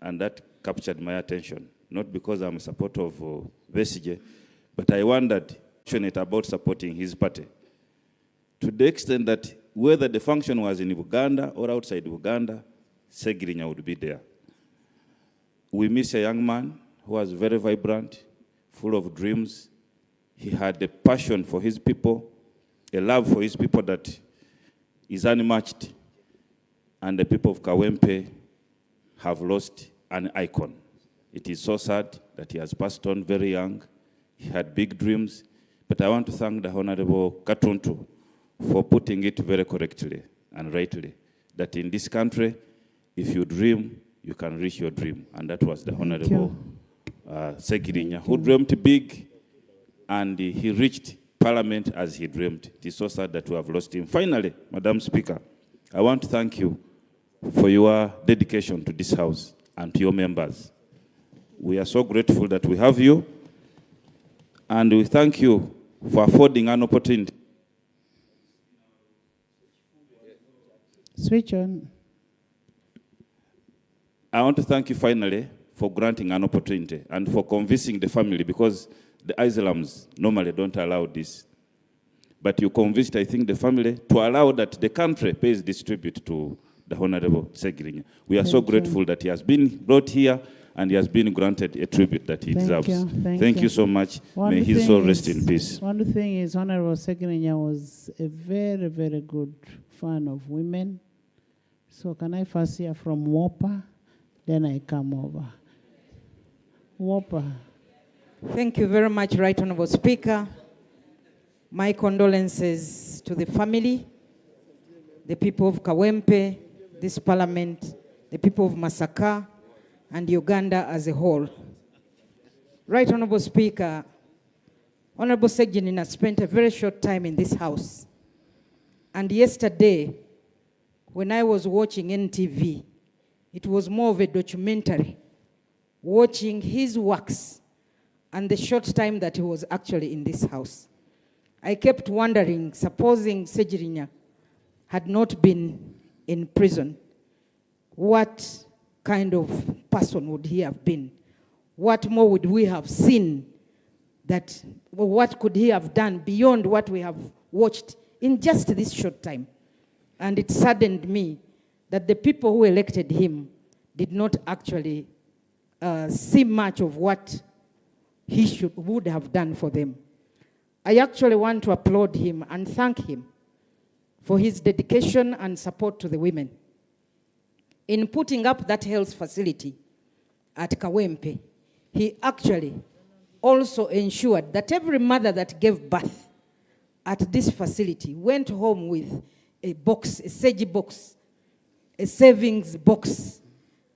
and that captured my attention, not because I'm a supporter of Besigye, but I wondered about supporting his party, to the extent that whether the function was in Uganda or outside Uganda, Ssegirinya would be there. We miss a young man who was very vibrant, full of dreams. He had a passion for his people, a love for his people that is unmatched. And the people of Kawempe have lost an icon. It is so sad that he has passed on very young. He had big dreams. But I want to thank the Honorable Katuntu for putting it very correctly and rightly, that in this country, if you dream, you can reach your dream. And that was the Honorable Ssegirinya, who dreamt big, and he reached Parliament as he dreamed. It is so sad that we have lost him. Finally, Madam Speaker, I want to thank you for your dedication to this House and to your members. We are so grateful that we have you, and we thank you for affording an opportunity. Switch on. I want to thank you finally for granting an opportunity and for convincing the family, because the Islams normally don't allow this. But you convinced, I think, the family to allow that the country pays this tribute to the Honorable Ssegirinya. We are so grateful that he has been brought here and he has been granted a tribute that he deserves. Thank you so much. May his soul rest in peace. One thing is, Honorable Ssegirinya was a very, very good fan of women. So can I first hear from Wopa? Then I come over. Wopa. Thank you very much, Right Honorable Speaker. My condolences to the family, the people of Kawempe, this Parliament, the people of Masaka, and Uganda as a whole. Right Honorable Speaker, Honorable Ssegirinya spent a very short time in this House. And yesterday, when I was watching NTV, it was more of a documentary, watching his works and the short time that he was actually in this House. I kept wondering, supposing Ssegirinya had not been in prison, what kind of person would he have been? What more would we have seen? That, well, what could he have done beyond what we have watched in just this short time? And it saddened me that the people who elected him did not actually see much of what he would have done for them. I actually want to applaud him and thank him for his dedication and support to the women. In putting up that health facility at Kawempe, he actually also ensured that every mother that gave birth at this facility went home with a box, a segi box, a savings box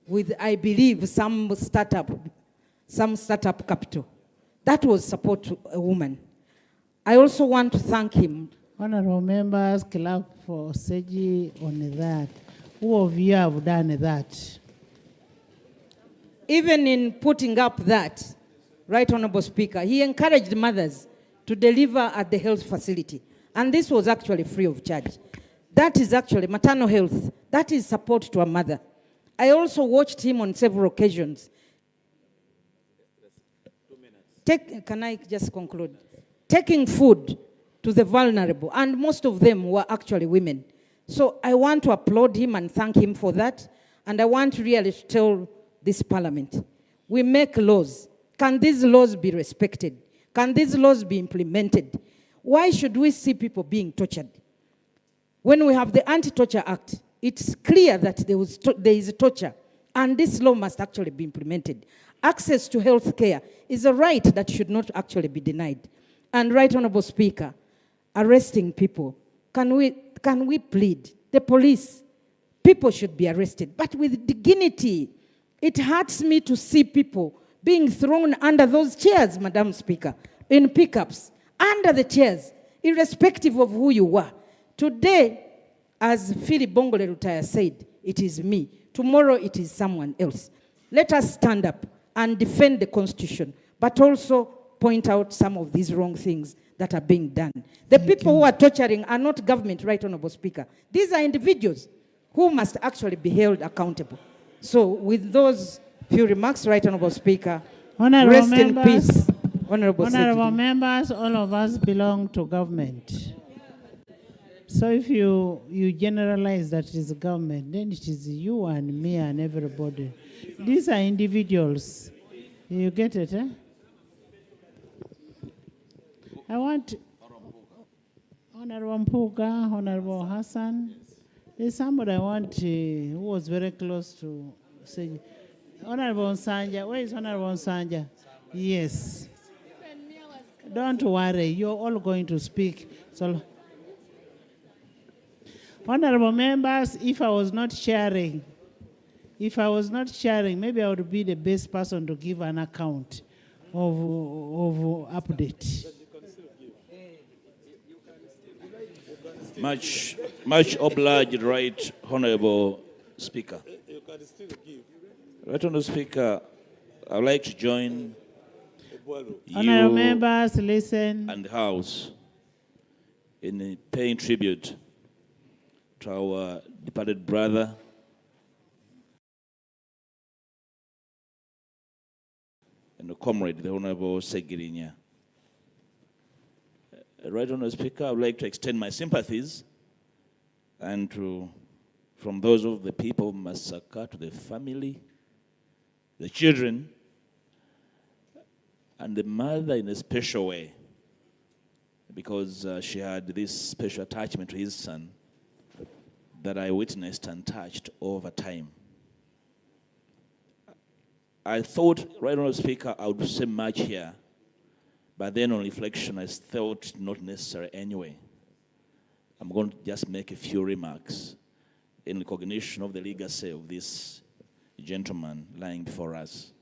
with, I believe, some startup capital. That was support to a woman. I also want to thank him. Honorable members, clap for Segi on that. Who of you have done that? Even in putting up that, Right Honorable Speaker, he encouraged mothers to deliver at the health facility. And this was actually free of charge. That is actually maternal health. That is support to a mother. I also watched him on several occasions. Can I just conclude? Taking food to the vulnerable, and most of them were actually women. So I want to applaud him and thank him for that. And I want really to tell this Parliament, we make laws. Can these laws be respected? Can these laws be implemented? Why should we see people being tortured? When we have the Anti-Torture Act, it's clear that there is torture, and this law must actually be implemented. Access to health care is a right that should not actually be denied. And Right Honorable Speaker, arresting people, can we plead? The police, people should be arrested, but with dignity. It hurts me to see people being thrown under those chairs, Madam Speaker, in pickups, under the chairs, irrespective of who you were. Today, as Philip Bongole Rutaya said, it is me. Tomorrow, it is someone else. Let us stand up and defend the Constitution, but also point out some of these wrong things that are being done. The people who are torturing are not government, Right Honorable Speaker. These are individuals who must actually be held accountable. So with those few remarks, Right Honorable Speaker, rest in peace. Honorable members, all of us belong to government. So if you generalize that it is government, then it is you and me and everybody. These are individuals. You get it, eh? I want Honorable Mpuga, Honorable Hassan. There's somebody I want who was very close to Honorable Nsanja, where is Honorable Nsanja? Yes. Don't worry, you're all going to speak. So, honorable members, if I was not sharing, maybe I would be the best person to give an account of update. Much obliged, right, Honorable Speaker. Right, Honorable Speaker, I would like to join Honorable members, listen. And the House in paying tribute to our departed brother, and the comrade, the Honorable Ssegirinya. Right, Honorable Speaker, I would like to extend my sympathies and from those of the people of Masaka to the family, the children, and the mother in a special way, because she had this special attachment to his son that I witnessed and touched over time. I thought, right, Honorable Speaker, I would say much here, but then on reflection, I felt not necessary anyway. I'm going to just make a few remarks in recognition of the legacy of this gentleman lying before us.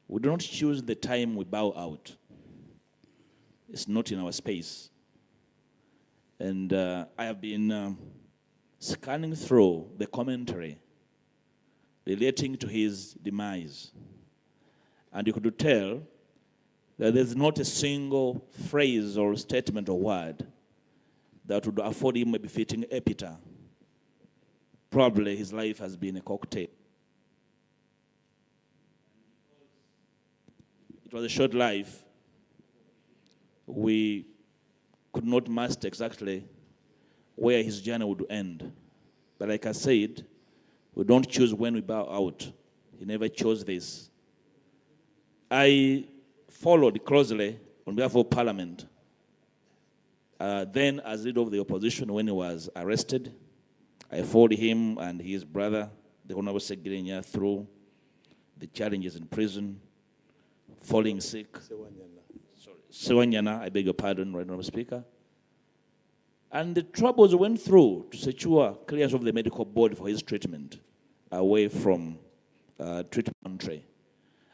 We do not choose the time we bow out. It's not in our space. And I have been scanning through the commentary relating to his demise. And you could tell that there's not a single phrase or statement or word that would afford him a befitting epitaph. Probably his life has been a cocktail. It was a short life. We could not master exactly where his journey would end. But like I said, we don't choose when we bow out. He never chose this. I followed closely on behalf of Parliament. Then as leader of the opposition when he was arrested, I followed him and his brother, the Honorable Ssegirinya, through the challenges in prison, falling sick. Sewanyana, I beg your pardon, right, Honorable Speaker. And the troubles went through to secure clearance of the medical board for his treatment away from treatment tray.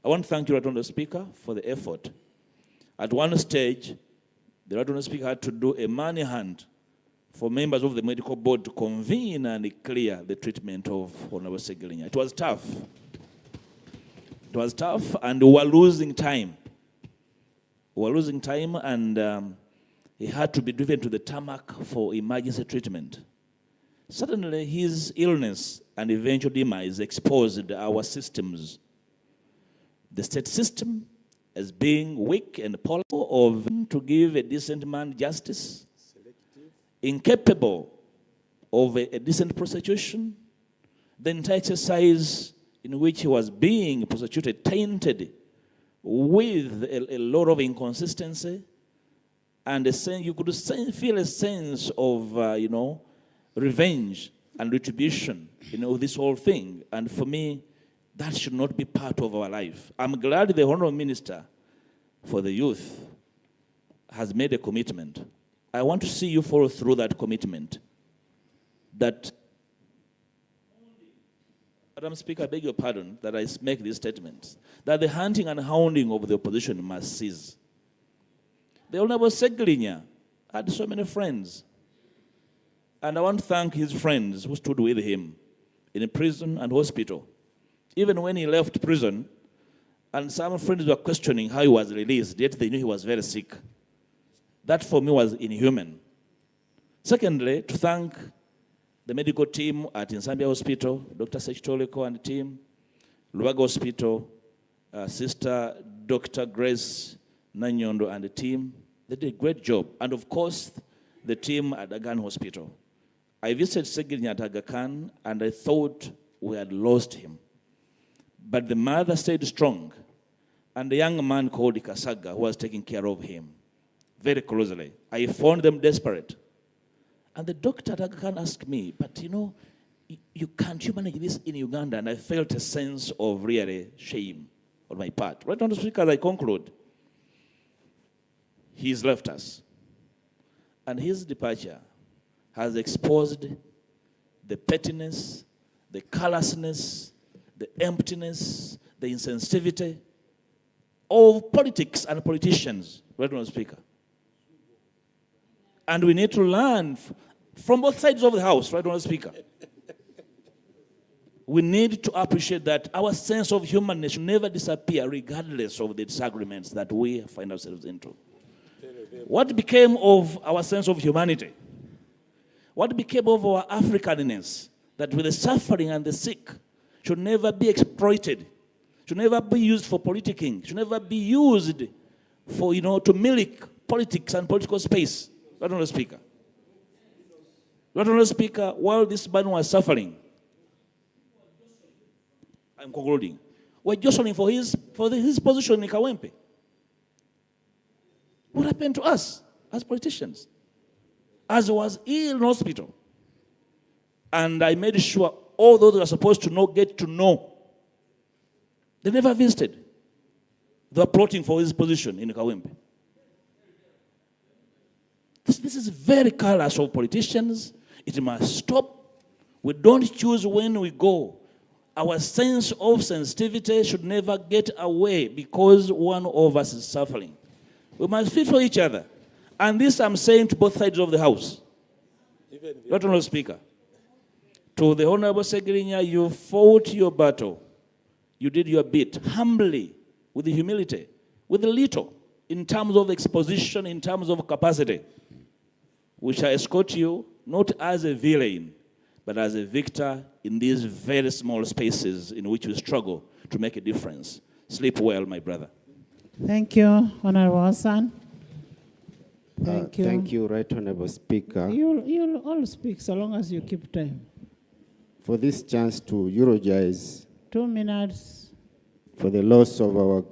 I want to thank you, right, Honorable Speaker, for the effort. At one stage, the right Honorable Speaker had to do a money hunt for members of the medical board to convene and clear the treatment of Honorable Ssegirinya. It was tough. It was tough, and we were losing time. We were losing time, and he had to be driven to the tarmac for emergency treatment. Suddenly, his illness and eventual demise exposed our systems. The state system as being weak and powerful of to give a decent man justice, incapable of a decent prosecution, the entire exercise in which he was being prosecuted tainted with a lot of inconsistency, and you could feel a sense of, revenge and retribution, this whole thing. And for me, that should not be part of our life. I'm glad the Honorable Minister for the Youth has made a commitment. I want to see you follow through that commitment. That, Madam Speaker, I beg your pardon that I make these statements, that the hunting and hounding of the opposition must cease. The Honorable Ssegirinya had so many friends. And I want to thank his friends who stood with him in prison and hospital. Even when he left prison, and some friends were questioning how he was released, yet they knew he was very sick. That for me was inhuman. Secondly, to thank the medical team at Nsambya Hospital, Dr. Sechitoliko and team, Lubaga Hospital, Sister Dr. Grace Nanyondo and the team. They did a great job. And of course, the team at Aga Khan Hospital. I visited Ssegirinya at Aga Khan, and I thought we had lost him. But the mother stayed strong, and the young man called Kasaga, who was taking care of him very closely. I found them desperate. And the doctor at Aga Khan asked me, but you can't you manage this in Uganda? And I felt a sense of really shame on my part. Right, Honourable Speaker, as I conclude, he's left us. And his departure has exposed the pettiness, the callousness, the emptiness, the insensitivity of politics and politicians, right, Honourable Speaker. And we need to learn from both sides of the House, right, Honourable Speaker. We need to appreciate that our sense of humanness should never disappear regardless of the disagreements that we find ourselves into. What became of our sense of humanity? What became of our Africanness? That with the suffering and the sick should never be exploited, should never be used for politicking, should never be used for, to milk politics and political space. Right, Honourable Speaker. Right, Honourable Speaker, while this man was suffering, I'm concluding, we're jostling for his position in Kawempe. What happened to us as politicians? As was ill in hospital. And I made sure all those who are supposed to know get to know. They never visited. They were plotting for his position in Kawempe. This is very callous of politicians. It must stop. We don't choose when we go. Our sense of sensitivity should never get away because one of us is suffering. We must fit for each other. And this I'm saying to both sides of the House. Right, Honourable Speaker. To the Honourable Ssegirinya, you fought your battle. You did your bit humbly, with humility, with a little, in terms of exposition, in terms of capacity. We shall escort you not as a villain, but as a victor in these very small spaces in which we struggle to make a difference. Sleep well, my brother. Thank you, Honourable Hassan. Thank you. Thank you, Right Honourable Speaker. You'll all speak so long as you keep time. For this chance to eulogize 2 minutes. For the loss of our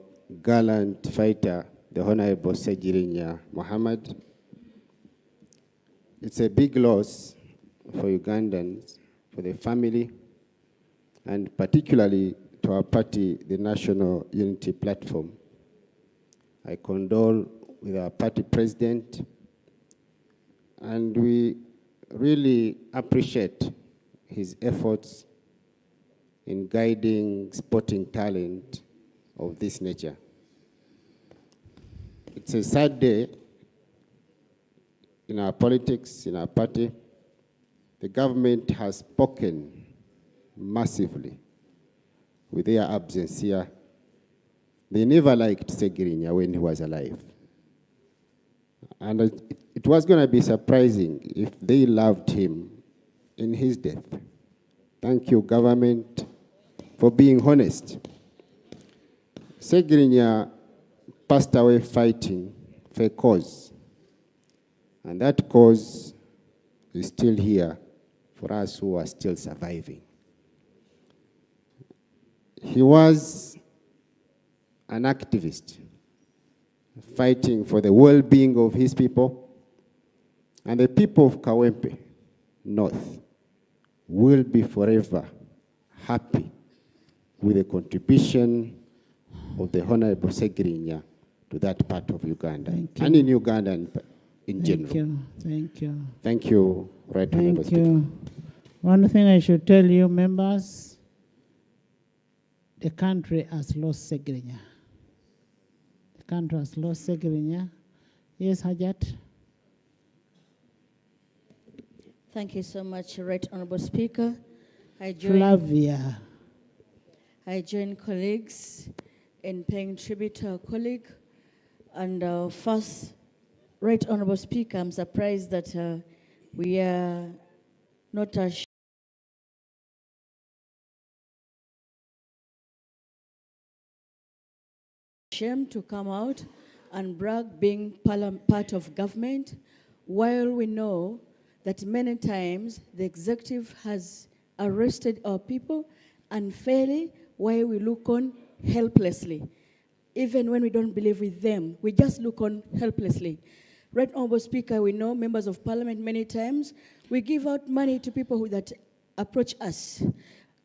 gallant fighter, the Honourable Ssegirinyamuhammadlive. It's a big loss for Ugandans, for the family, and particularly to our party, the National Unity Platform. I condole with our party president, and we really appreciate his efforts in guiding sporting talent of this nature. It's a sad day in our politics, in our party. The government has spoken massively with their absence here. They never liked Ssegirinya when he was alive. And it was going to be surprising if they loved him in his death. Thank you, government, for being honest. Ssegirinya passed away fighting for a cause. And that cause is still here for us who are still surviving. He was an activist, fighting for the well-being of his people, and the people of Kawempe North will be forever happy with the contribution of the Honourable Ssegirinya to that part of Uganda, and in Uganda in general. Thank you. Thank you, Right Honourable Speaker. Thank you. One thing I should tell you, members, the country has lost Ssegirinya. The country has lost Ssegirinya. Yes, Hajat? Thank you so much, Right Honourable Speaker. Flavia. I join colleagues in paying tribute to our colleague. And first, Right Honourable Speaker, I'm surprised that we are not ashamed to come out and brag being part of government, while we know that many times the executive has arrested our people unfairly, while we look on helplessly. Even when we don't believe with them, we just look on helplessly. Right Honourable Speaker, we know members of parliament many times, we give out money to people that approach us.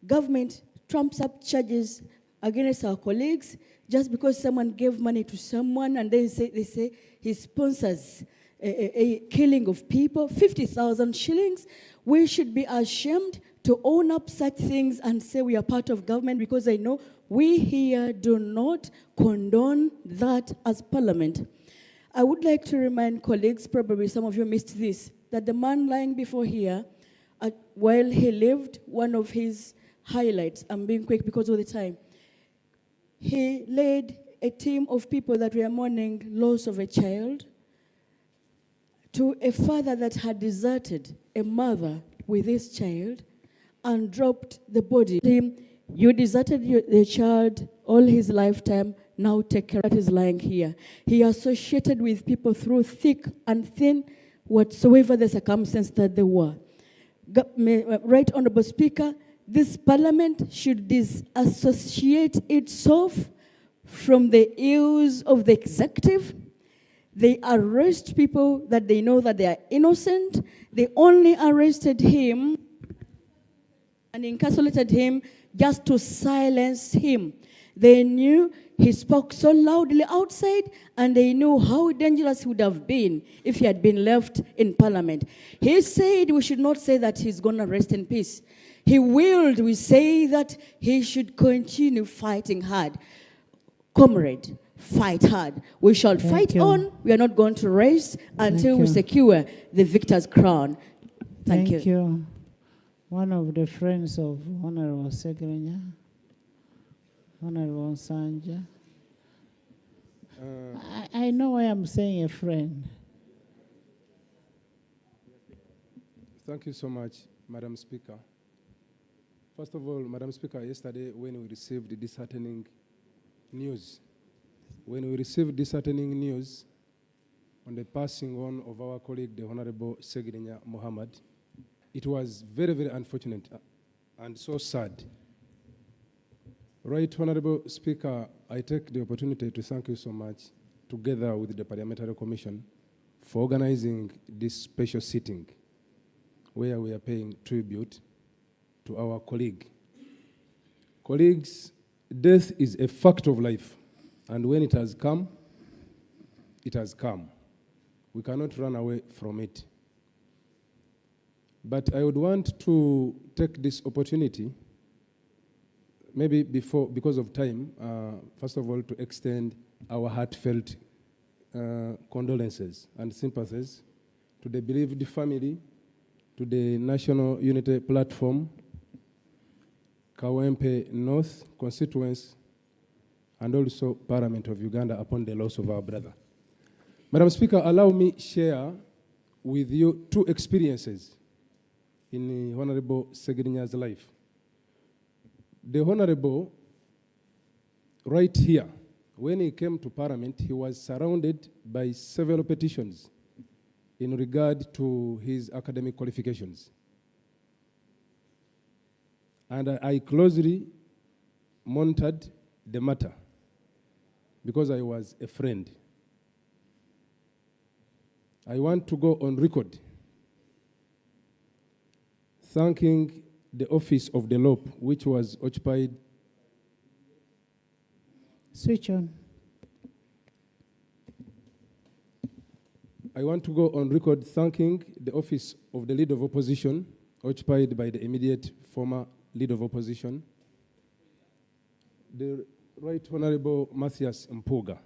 Government trumps up charges against our colleagues just because someone gave money to someone and then they say he sponsors a killing of people, 50,000 shillings. We should be ashamed to own up such things and say we are part of government, because I know we here do not condone that as Parliament. I would like to remind colleagues, probably some of you missed this, that the man lying before here, while he lived, one of his highlights, I'm being quick because of the time, he led a team of people that were mourning loss of a child to a father that had deserted a mother with his child and dropped the body. You deserted the child all his lifetime, now take care. That is lying here. He associated with people through thick and thin, whatsoever the circumstance that they were. Right Honorable Speaker, this Parliament should disassociate itself from the ills of the executive. They arrest people that they know that they are innocent. They only arrested him and incarcerated him just to silence him. They knew he spoke so loudly outside, and they knew how dangerous he would have been if he had been left in Parliament. He said we should not say that he's going to rest in peace. He willed we say that he should continue fighting hard. Comrade, fight hard. We shall fight on. We are not going to rest until we secure the victor's crown. Thank you. One of the friends of Honorable Ssegirinya, Honorable Sanja. I know why I'm saying a friend. Thank you so much, Madam Speaker. First of all, Madam Speaker, yesterday when we received the disheartening news, on the passing on of our colleague, the Honorable Ssegirinyamuhammed, it was very, very unfortunate and so sad. Right, Honorable Speaker, I take the opportunity to thank you so much, together with the Parliamentary Commission, for organizing this special sitting where we are paying tribute to our colleague. Colleagues, death is a fact of life, and when it has come, it has come. We cannot run away from it. But I would want to take this opportunity, maybe because of time, first of all, to extend our heartfelt condolences and sympathies to the bereaved family, to the National Unity Platform, Kawempe North constituency, and also Parliament of Uganda upon the loss of our brother. Madam Speaker, allow me share with you two experiences in Honorable Ssegirinya's life. The Honorable, right here, when he came to Parliament, he was surrounded by several petitions in regard to his academic qualifications. And I closely monitored the matter because I was a friend. I want to go on record thanking the office of the LOP, which was occupied. Switch on. I want to go on record thanking the office of the Leader of Opposition, occupied by the immediate former Leader of Opposition, the Right Honorable Matthias Mpuga,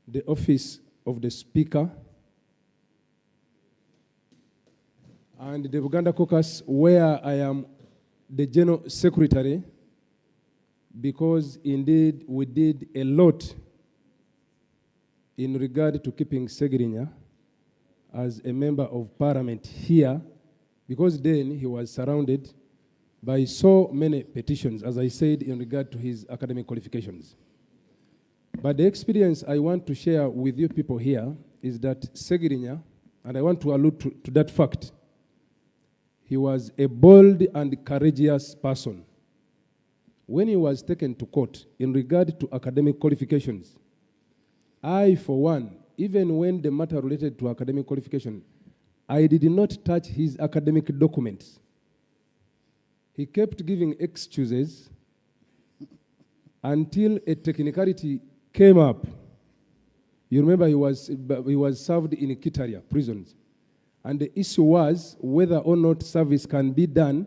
the office of the Speaker, and the Uganda Caucus, where I am the General Secretary, because indeed we did a lot in regard to keeping Ssegirinya as a member of Parliament here, because then he was surrounded by so many petitions, as I said, in regard to his academic qualifications. But the experience I want to share with you people here is that Ssegirinya, and I want to allude to that fact, he was a bold and courageous person. When he was taken to court in regard to academic qualifications, I, for one, even when the matter related to academic qualification, I did not touch his academic documents. He kept giving excuses until a technicality came up. You remember he was served in Kitaria prisons. And the issue was whether or not service can be done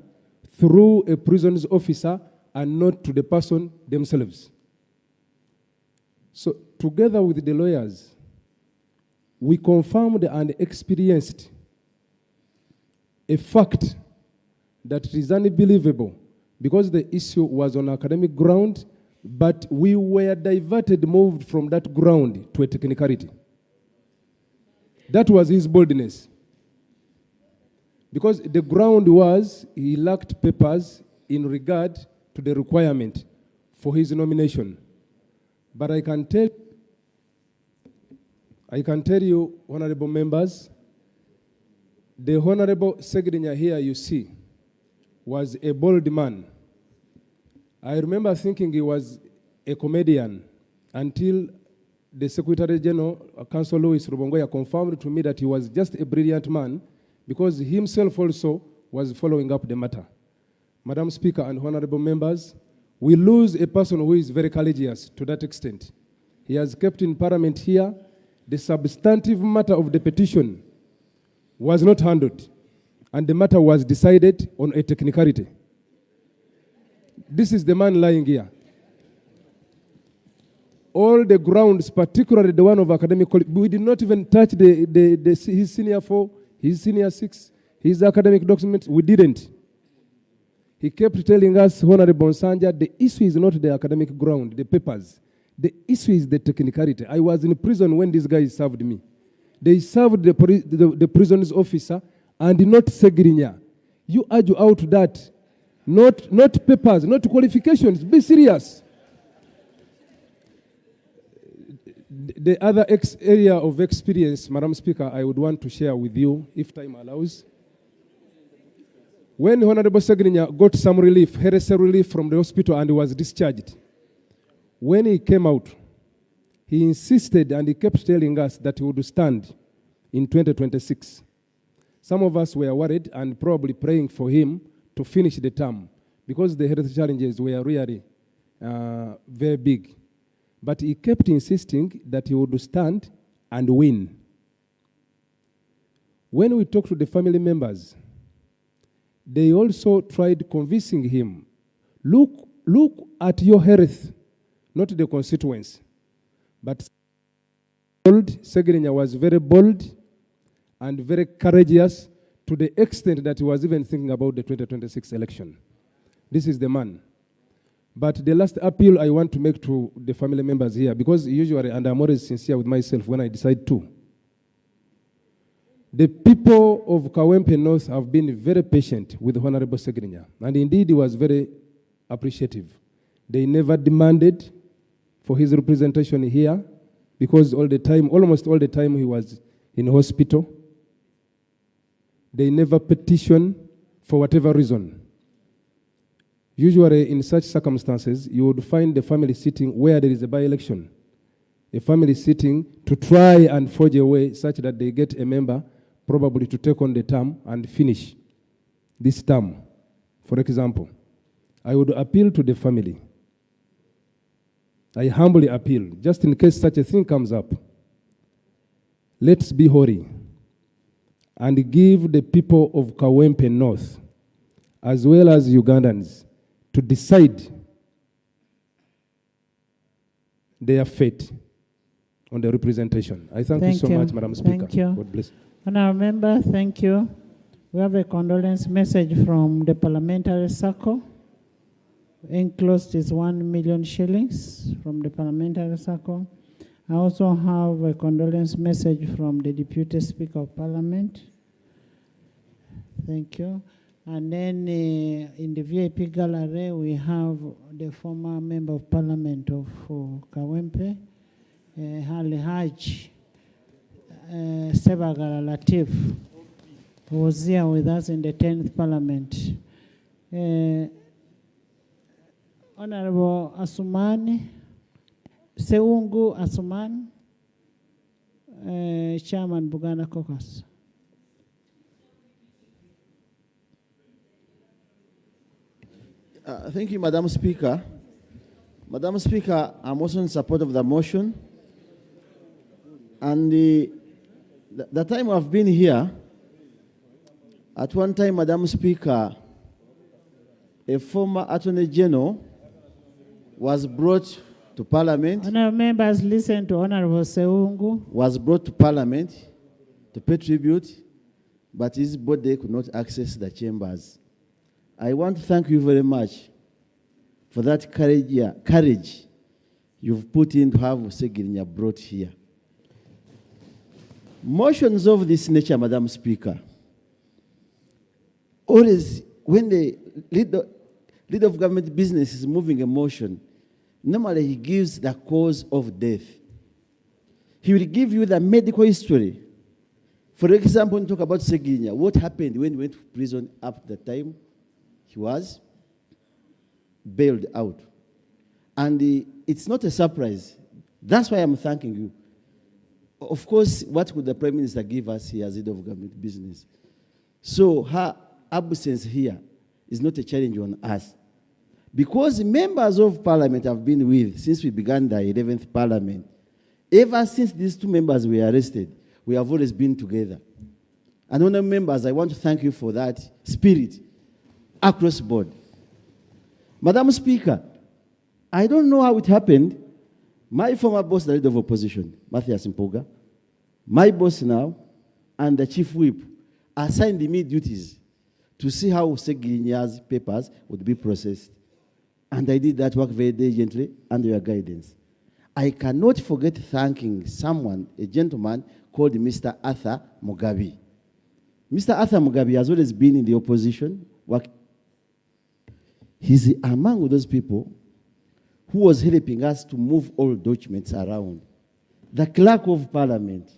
through a prisons officer and not to the person themselves. So together with the lawyers, we confirmed and experienced a fact that it is unbelievable because the issue was on academic ground, but we were diverted, moved from that ground to a technicality. That was his boldness. Because the ground was he lacked papers in regard to the requirement for his nomination. But I can tell you, honorable members, the Honorable Ssegirinya here you see was a bold man. I remember thinking he was a comedian until the Secretary General, Council Louis Rubongoya, confirmed to me that he was just a brilliant man because he himself also was following up the matter. Madam Speaker and honorable members, we lose a person who is very courageous to that extent. He has kept in Parliament here. The substantive matter of the petition was not handled, and the matter was decided on a technicality. This is the man lying here. All the grounds, particularly the one of academic, we did not even touch his senior 4, his senior 6, his academic documents. We didn't. He kept telling us, Honorable Nsanja, the issue is not the academic ground, the papers. The issue is the technicality. I was in prison when these guys served me. They served the prison's officer and not Ssegirinya. You argue out that. Not papers, not qualifications. Be serious. The other area of experience, Madam Speaker, I would want to share with you, if time allows. When Honorable Ssegirinya got some relief, heresy relief from the hospital and was discharged, when he came out, he insisted and he kept telling us that he would stand in 2026. Some of us were worried and probably praying for him to finish the term because the health challenges were really very big. But he kept insisting that he would stand and win. When we talked to the family members, they also tried convincing him, look at your health, not the constituents. But Ssegirinya was very bold and very courageous to the extent that he was even thinking about the 2026 election. This is the man. But the last appeal I want to make to the family members here, because usually, and I'm always sincere with myself when I decide to, the people of Kawempe North have been very patient with Honorable Ssegirinya, and indeed he was very appreciative. They never demanded for his representation here, because almost all the time he was in hospital. They never petitioned for whatever reason. Usually in such circumstances, you would find the family sitting where there is a by-election. A family sitting to try and forge a way such that they get a member probably to take on the term and finish this term. For example, I would appeal to the family. I humbly appeal, just in case such a thing comes up. Let's be holy and give the people of Kawempe North, as well as Ugandans, to decide their fate on the representation. I thank you so much, Madam Speaker. Thank you. God bless. Honourable Member, thank you. We have a condolence message from the parliamentary circle. Enclosed is 1 million shillings from the parliamentary circle. I also have a condolence message from the Deputy Speaker of Parliament. Thank you. And then in the VIP gallery, we have the former Member of Parliament of Kawempe, Hali Haj Sebagala Latif, who was here with us in the 10th Parliament. Honorable Asumani, Seungu Asuman, Chairman Buganda Caucus. Thank you, Madam Speaker. Madam Speaker, I'm also in support of the motion. And the time I've been here, at one time, Madam Speaker, a former Attorney General was brought to Parliament. Honourable members, listen to Honourable Seungu. Was brought to Parliament to pay tribute, but his body could not access the chambers. I want to thank you very much for that courage you've put in to have Ssegirinya brought here. Motions of this nature, Madam Speaker, always when the leader of government business is moving a motion, normally he gives the cause of death. He will give you the medical history. For example, when you talk about Ssegirinya, what happened when he went to prison up to the time he was bailed out. And it's not a surprise. That's why I'm thanking you. Of course, what could the Prime Minister give us here as head of government business? So her absence here is not a challenge on us. Because members of Parliament have been with since we began the 11th Parliament. Ever since these two members were arrested, we have always been together. And honourable members, I want to thank you for that spirit across board. Madam Speaker, I don't know how it happened. My former boss, the leader of opposition, Matthias Mpuga, my boss now, and the chief whip assigned me duties to see how Ssegirinya's papers would be processed. And I did that work very diligently under your guidance. I cannot forget thanking someone, a gentleman called Mr. Arthur Mugabe. Mr. Arthur Mugabe has always been in the opposition. He's among those people who was helping us to move all documents around. The clerk of Parliament.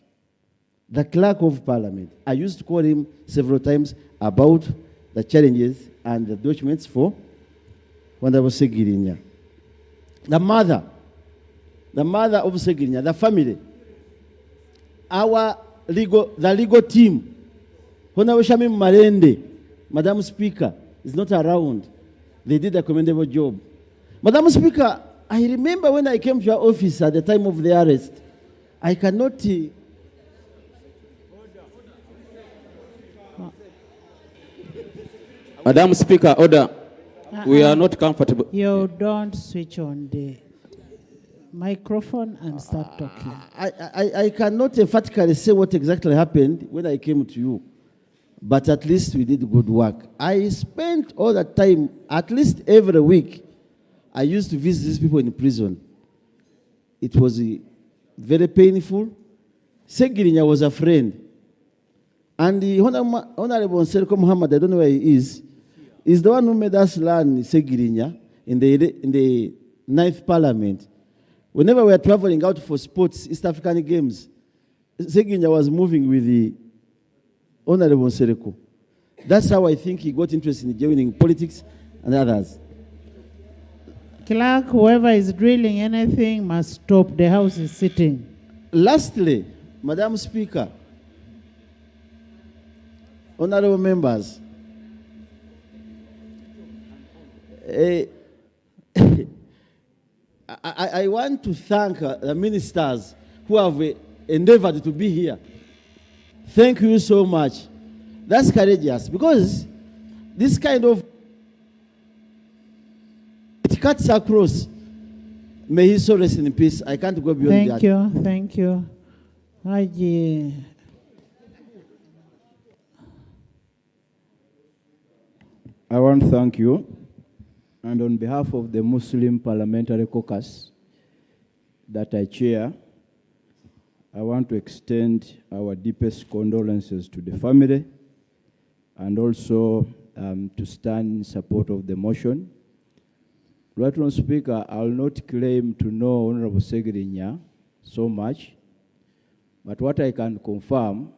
The clerk of Parliament. I used to call him several times about the challenges and the documents for when there was Ssegirinya. The mother of Ssegirinya, the family, the legal team, Honorable Shamim Marende, Madam Speaker, is not around. They did a commendable job. Madam Speaker, I remember when I came to your office at the time of the arrest, I cannot... Madam Speaker, order. We are not comfortable. You don't switch on the microphone and start talking. I cannot emphatically say what exactly happened when I came to you, but at least we did good work. I spent all the time, at least every week, I used to visit these people in prison. It was very painful. Ssegirinya was a friend. And the Honorable Ssegirinyamhammad, I don't know where he is the one who made us learn Ssegirinya in the 9th Parliament. Whenever we were traveling out for sports, East African Games, Ssegirinya was moving with the Honorable Nsereko. That's how I think he got interested in joining politics and others. Clerk, whoever is drilling anything must stop. The House is sitting. Lastly, Madam Speaker, honorable members, I want to thank the ministers who have endeavored to be here. Thank you so much. That's courageous because this kind of it cuts across. May he so rest in peace. I can't go beyond that. Thank you. Haji. I want to thank you. And on behalf of the Muslim Parliamentary Caucus that I chair, I want to extend our deepest condolences to the family and also to stand in support of the motion. Right, Honourable Speaker, I will not claim to know Honourable Ssegirinya so much, but what I can confirm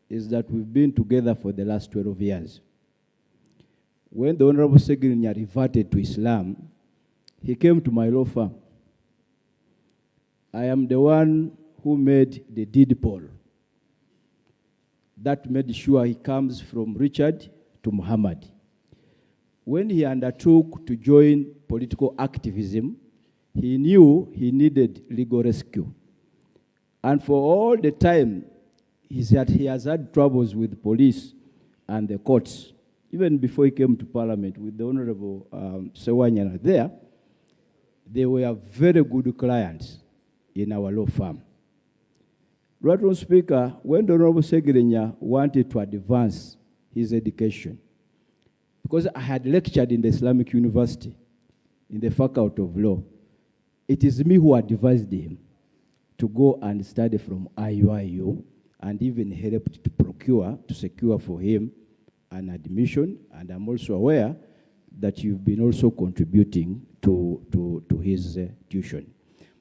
is that we've been together for the last 12 years. When the Honourable Ssegirinya reverted to Islam, he came to my law firm. I am the one who made the deed poll. That made sure he comes from Richard to Muhammad. when he undertook to join political activism, he knew he needed legal rescue. And for all the time, he has had troubles with police and the courts. Even before he came to Parliament with the Honorable Sewanyana there, they were very good clients in our law firm. Right, Honourable Speaker, when the Honourable Ssegirinya wanted to advance his education, because I had lectured in the Islamic University, in the Faculty of Law, it is me who advised him to go and study from IUIU, and even helped to secure for him an admission. And I'm also aware that you've been also contributing to his tuition.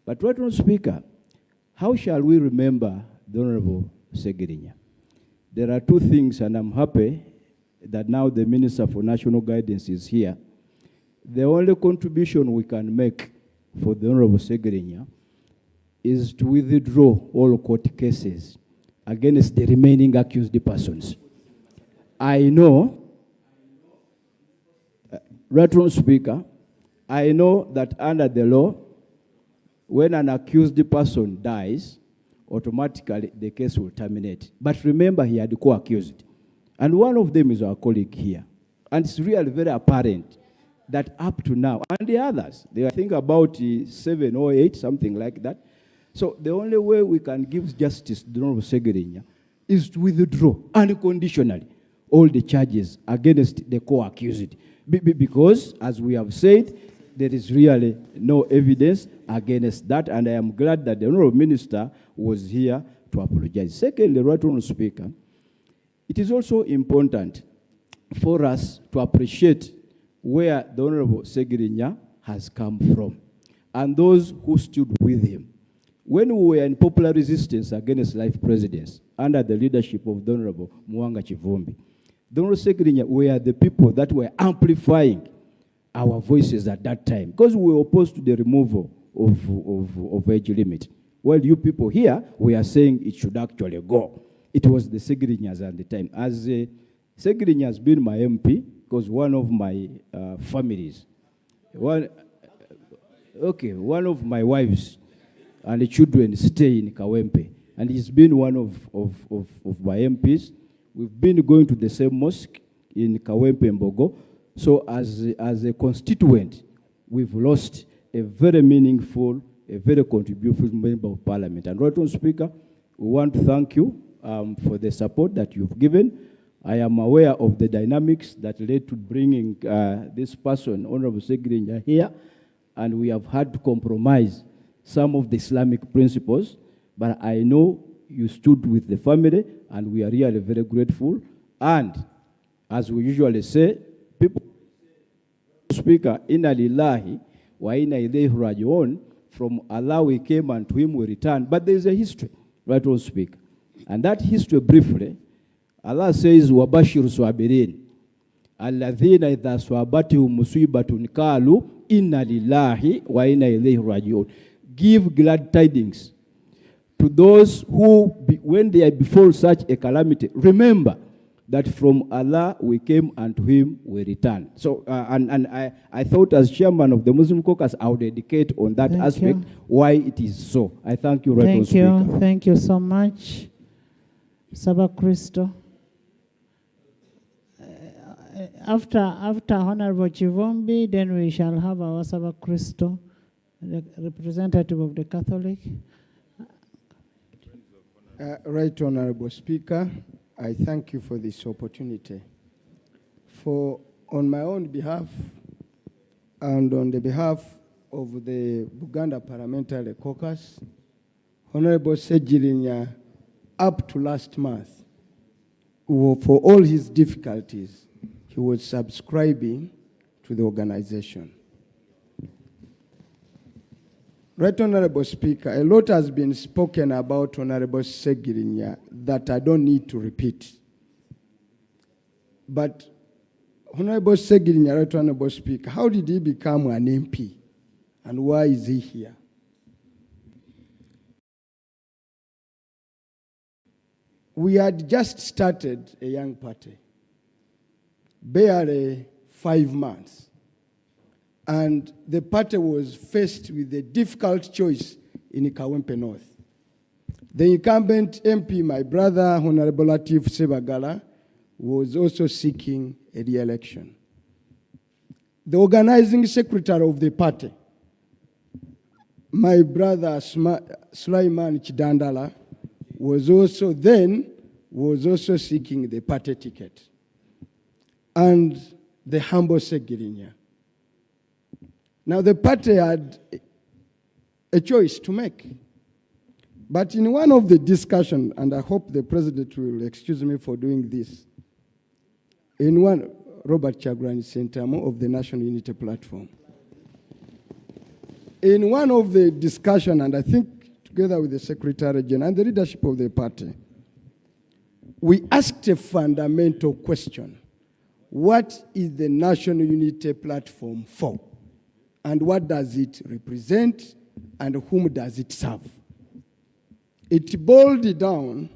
But right, Honourable Speaker, how shall we remember the Honourable Ssegirinya? There are two things, and I'm happy that now the Minister for National Guidance is here. The only contribution we can make for the Honourable Ssegirinya is to withdraw all court cases against the remaining accused persons. I know, right, Honourable Speaker, I know that under the law, when an accused person dies, automatically the case will terminate. But remember, he had co-accused. And one of them is our colleague here. And it's really very apparent that up to now, and the others, they I think about 7 or 8, something like that. So the only way we can give justice to Honourable Ssegirinya is to withdraw unconditionally all the charges against the co-accused. Because, as we have said, there is really no evidence against that, and I am glad that the Honourable Minister was here to apologize. Secondly, right, Honourable Speaker, it is also important for us to appreciate where the Honourable Ssegirinya has come from and those who stood with him. When we were in popular resistance against life presidents under the leadership of the Honourable Mwanga Chivumbi, the Honourable Ssegirinya were the people that were amplifying our voices at that time, because we were opposed to the removal of age limit. Well, you people here, we are saying it should actually go. It was the Ssegirinyas at the time. As Ssegirinya has been my MP, because one of my families, one of my wives and the children stay in Kawempe, and he's been one of my MPs. We've been going to the same mosque in Kawempe and Bogo. So as a constituent, we've lost a very meaningful, a very contributive member of Parliament. And right, Honourable Speaker, we want to thank you for the support that you've given. I am aware of the dynamics that led to bringing this person, Honourable Ssegirinya, here, and we have had to compromise some of the Islamic principles, but I know you stood with the family, and we are really very grateful. And as we usually say, people, Speaker, inna lillahi wa inna ilayhi raji'un, from Allah we came and to him we return. But there is a history, right, Honourable Speaker. And that history, briefly, Allah says, وَبَشِّرُ صَابِرِينَ الَّذِينَ إِذَا صَابَتْهُمْ مُصِيبَةٌ قَالُوا إِنَّا لِلَّهِ وَإِنَّا إِلَيْهِ رَاجِعُونَ. Give glad tidings to those who, when they befall such a calamity, remember that from Allah we came and to him we return. So, and I thought as chairman of the Muslim caucus, I would dedicate on that aspect why it is so. I thank you, right, Honourable Speaker. Thank you so much. Saba Christo. After Honourable Chivumbi, then we shall have our Saba Christo, the representative of the Catholic. Right, Honourable Speaker, I thank you for this opportunity. On my own behalf and on the behalf of the Buganda Parliamentary Caucus, Honourable Ssegirinya, up to last month, for all his difficulties, he was subscribing to the organization. Right, Honourable Speaker, a lot has been spoken about Honourable Ssegirinya that I don't need to repeat. But Honourable Ssegirinya, right, Honourable Speaker, how did he become an MP? And why is he here? We had just started a young party, barely 5 months. And the party was faced with a difficult choice in Kawempe North. The incumbent MP, my brother, Honorable Latif Sebagala, was also seeking a re-election. The organizing secretary of the party, my brother Sulaiman Chidandala, was also seeking the party ticket. And the humble Ssegirinya. Now the party had a choice to make. But in one of the discussions, and I hope the president will excuse me for doing this, in one, Robertkyagulanye Sentamu of the National Unity Platform. In one of the discussions, and I think together with the Secretary General and the leadership of the party, we asked a fundamental question. What is the National Unity Platform for? And what does it represent? And whom does it serve? It boiled it down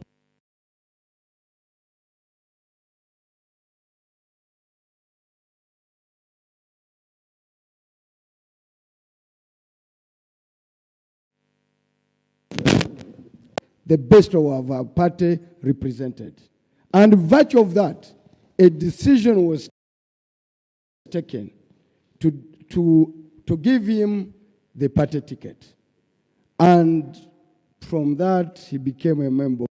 the best of our party represented. And in virtue of that, a decision was taken to give him the party ticket. And from that, he became a member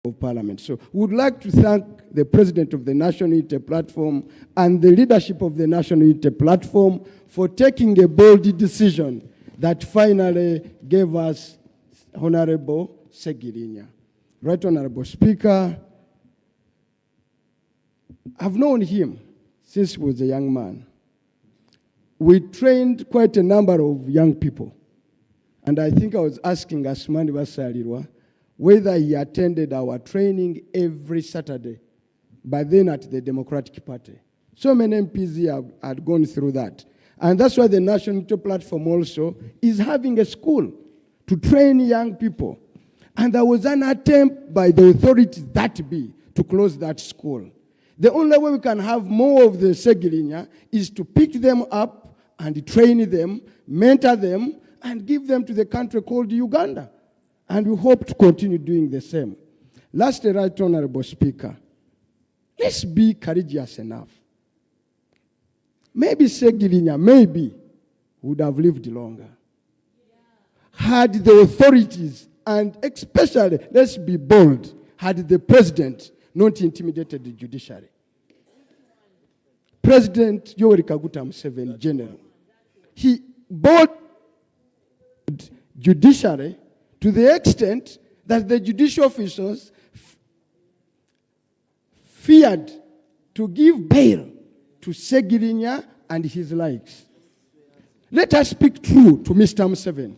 of Parliament. So we would like to thank the president of the National Unity Platform and the leadership of the National Unity Platform for taking a bold decision that finally gave us Honorable Ssegirinya. Right Honorable Speaker, I've known him since he was a young man. We trained quite a number of young people. And I think I was asking Asmani Basalirwa whether he attended our training every Saturday, by then at the Democratic Party. So many MPs here had gone through that. And that's why the National Unity Platform also is having a school to train young people. And there was an attempt by the authorities that be to close that school. The only way we can have more of the Ssegirinya is to pick them up and train them, mentor them, and give them to the country called Uganda. And we hope to continue doing the same. Lastly, Right Honorable Speaker, let's be courageous enough. Maybe Ssegirinya, maybe, would have lived longer. Had the authorities, and especially, let's be bold, had the president not intimidated the judiciary. President Yoweri Kaguta Museveni, General, he bought judiciary to the extent that the judicial officials feared to give bail to Ssegirinya and his likes. Let us speak true to Mr. Museveni.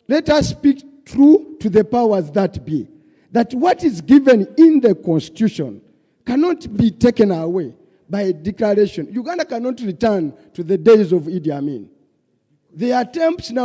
Let us speak true to the powers that be. That what is given in the Constitution cannot be taken away by a declaration. Uganda cannot return to the days of Idi Amin. The attempts now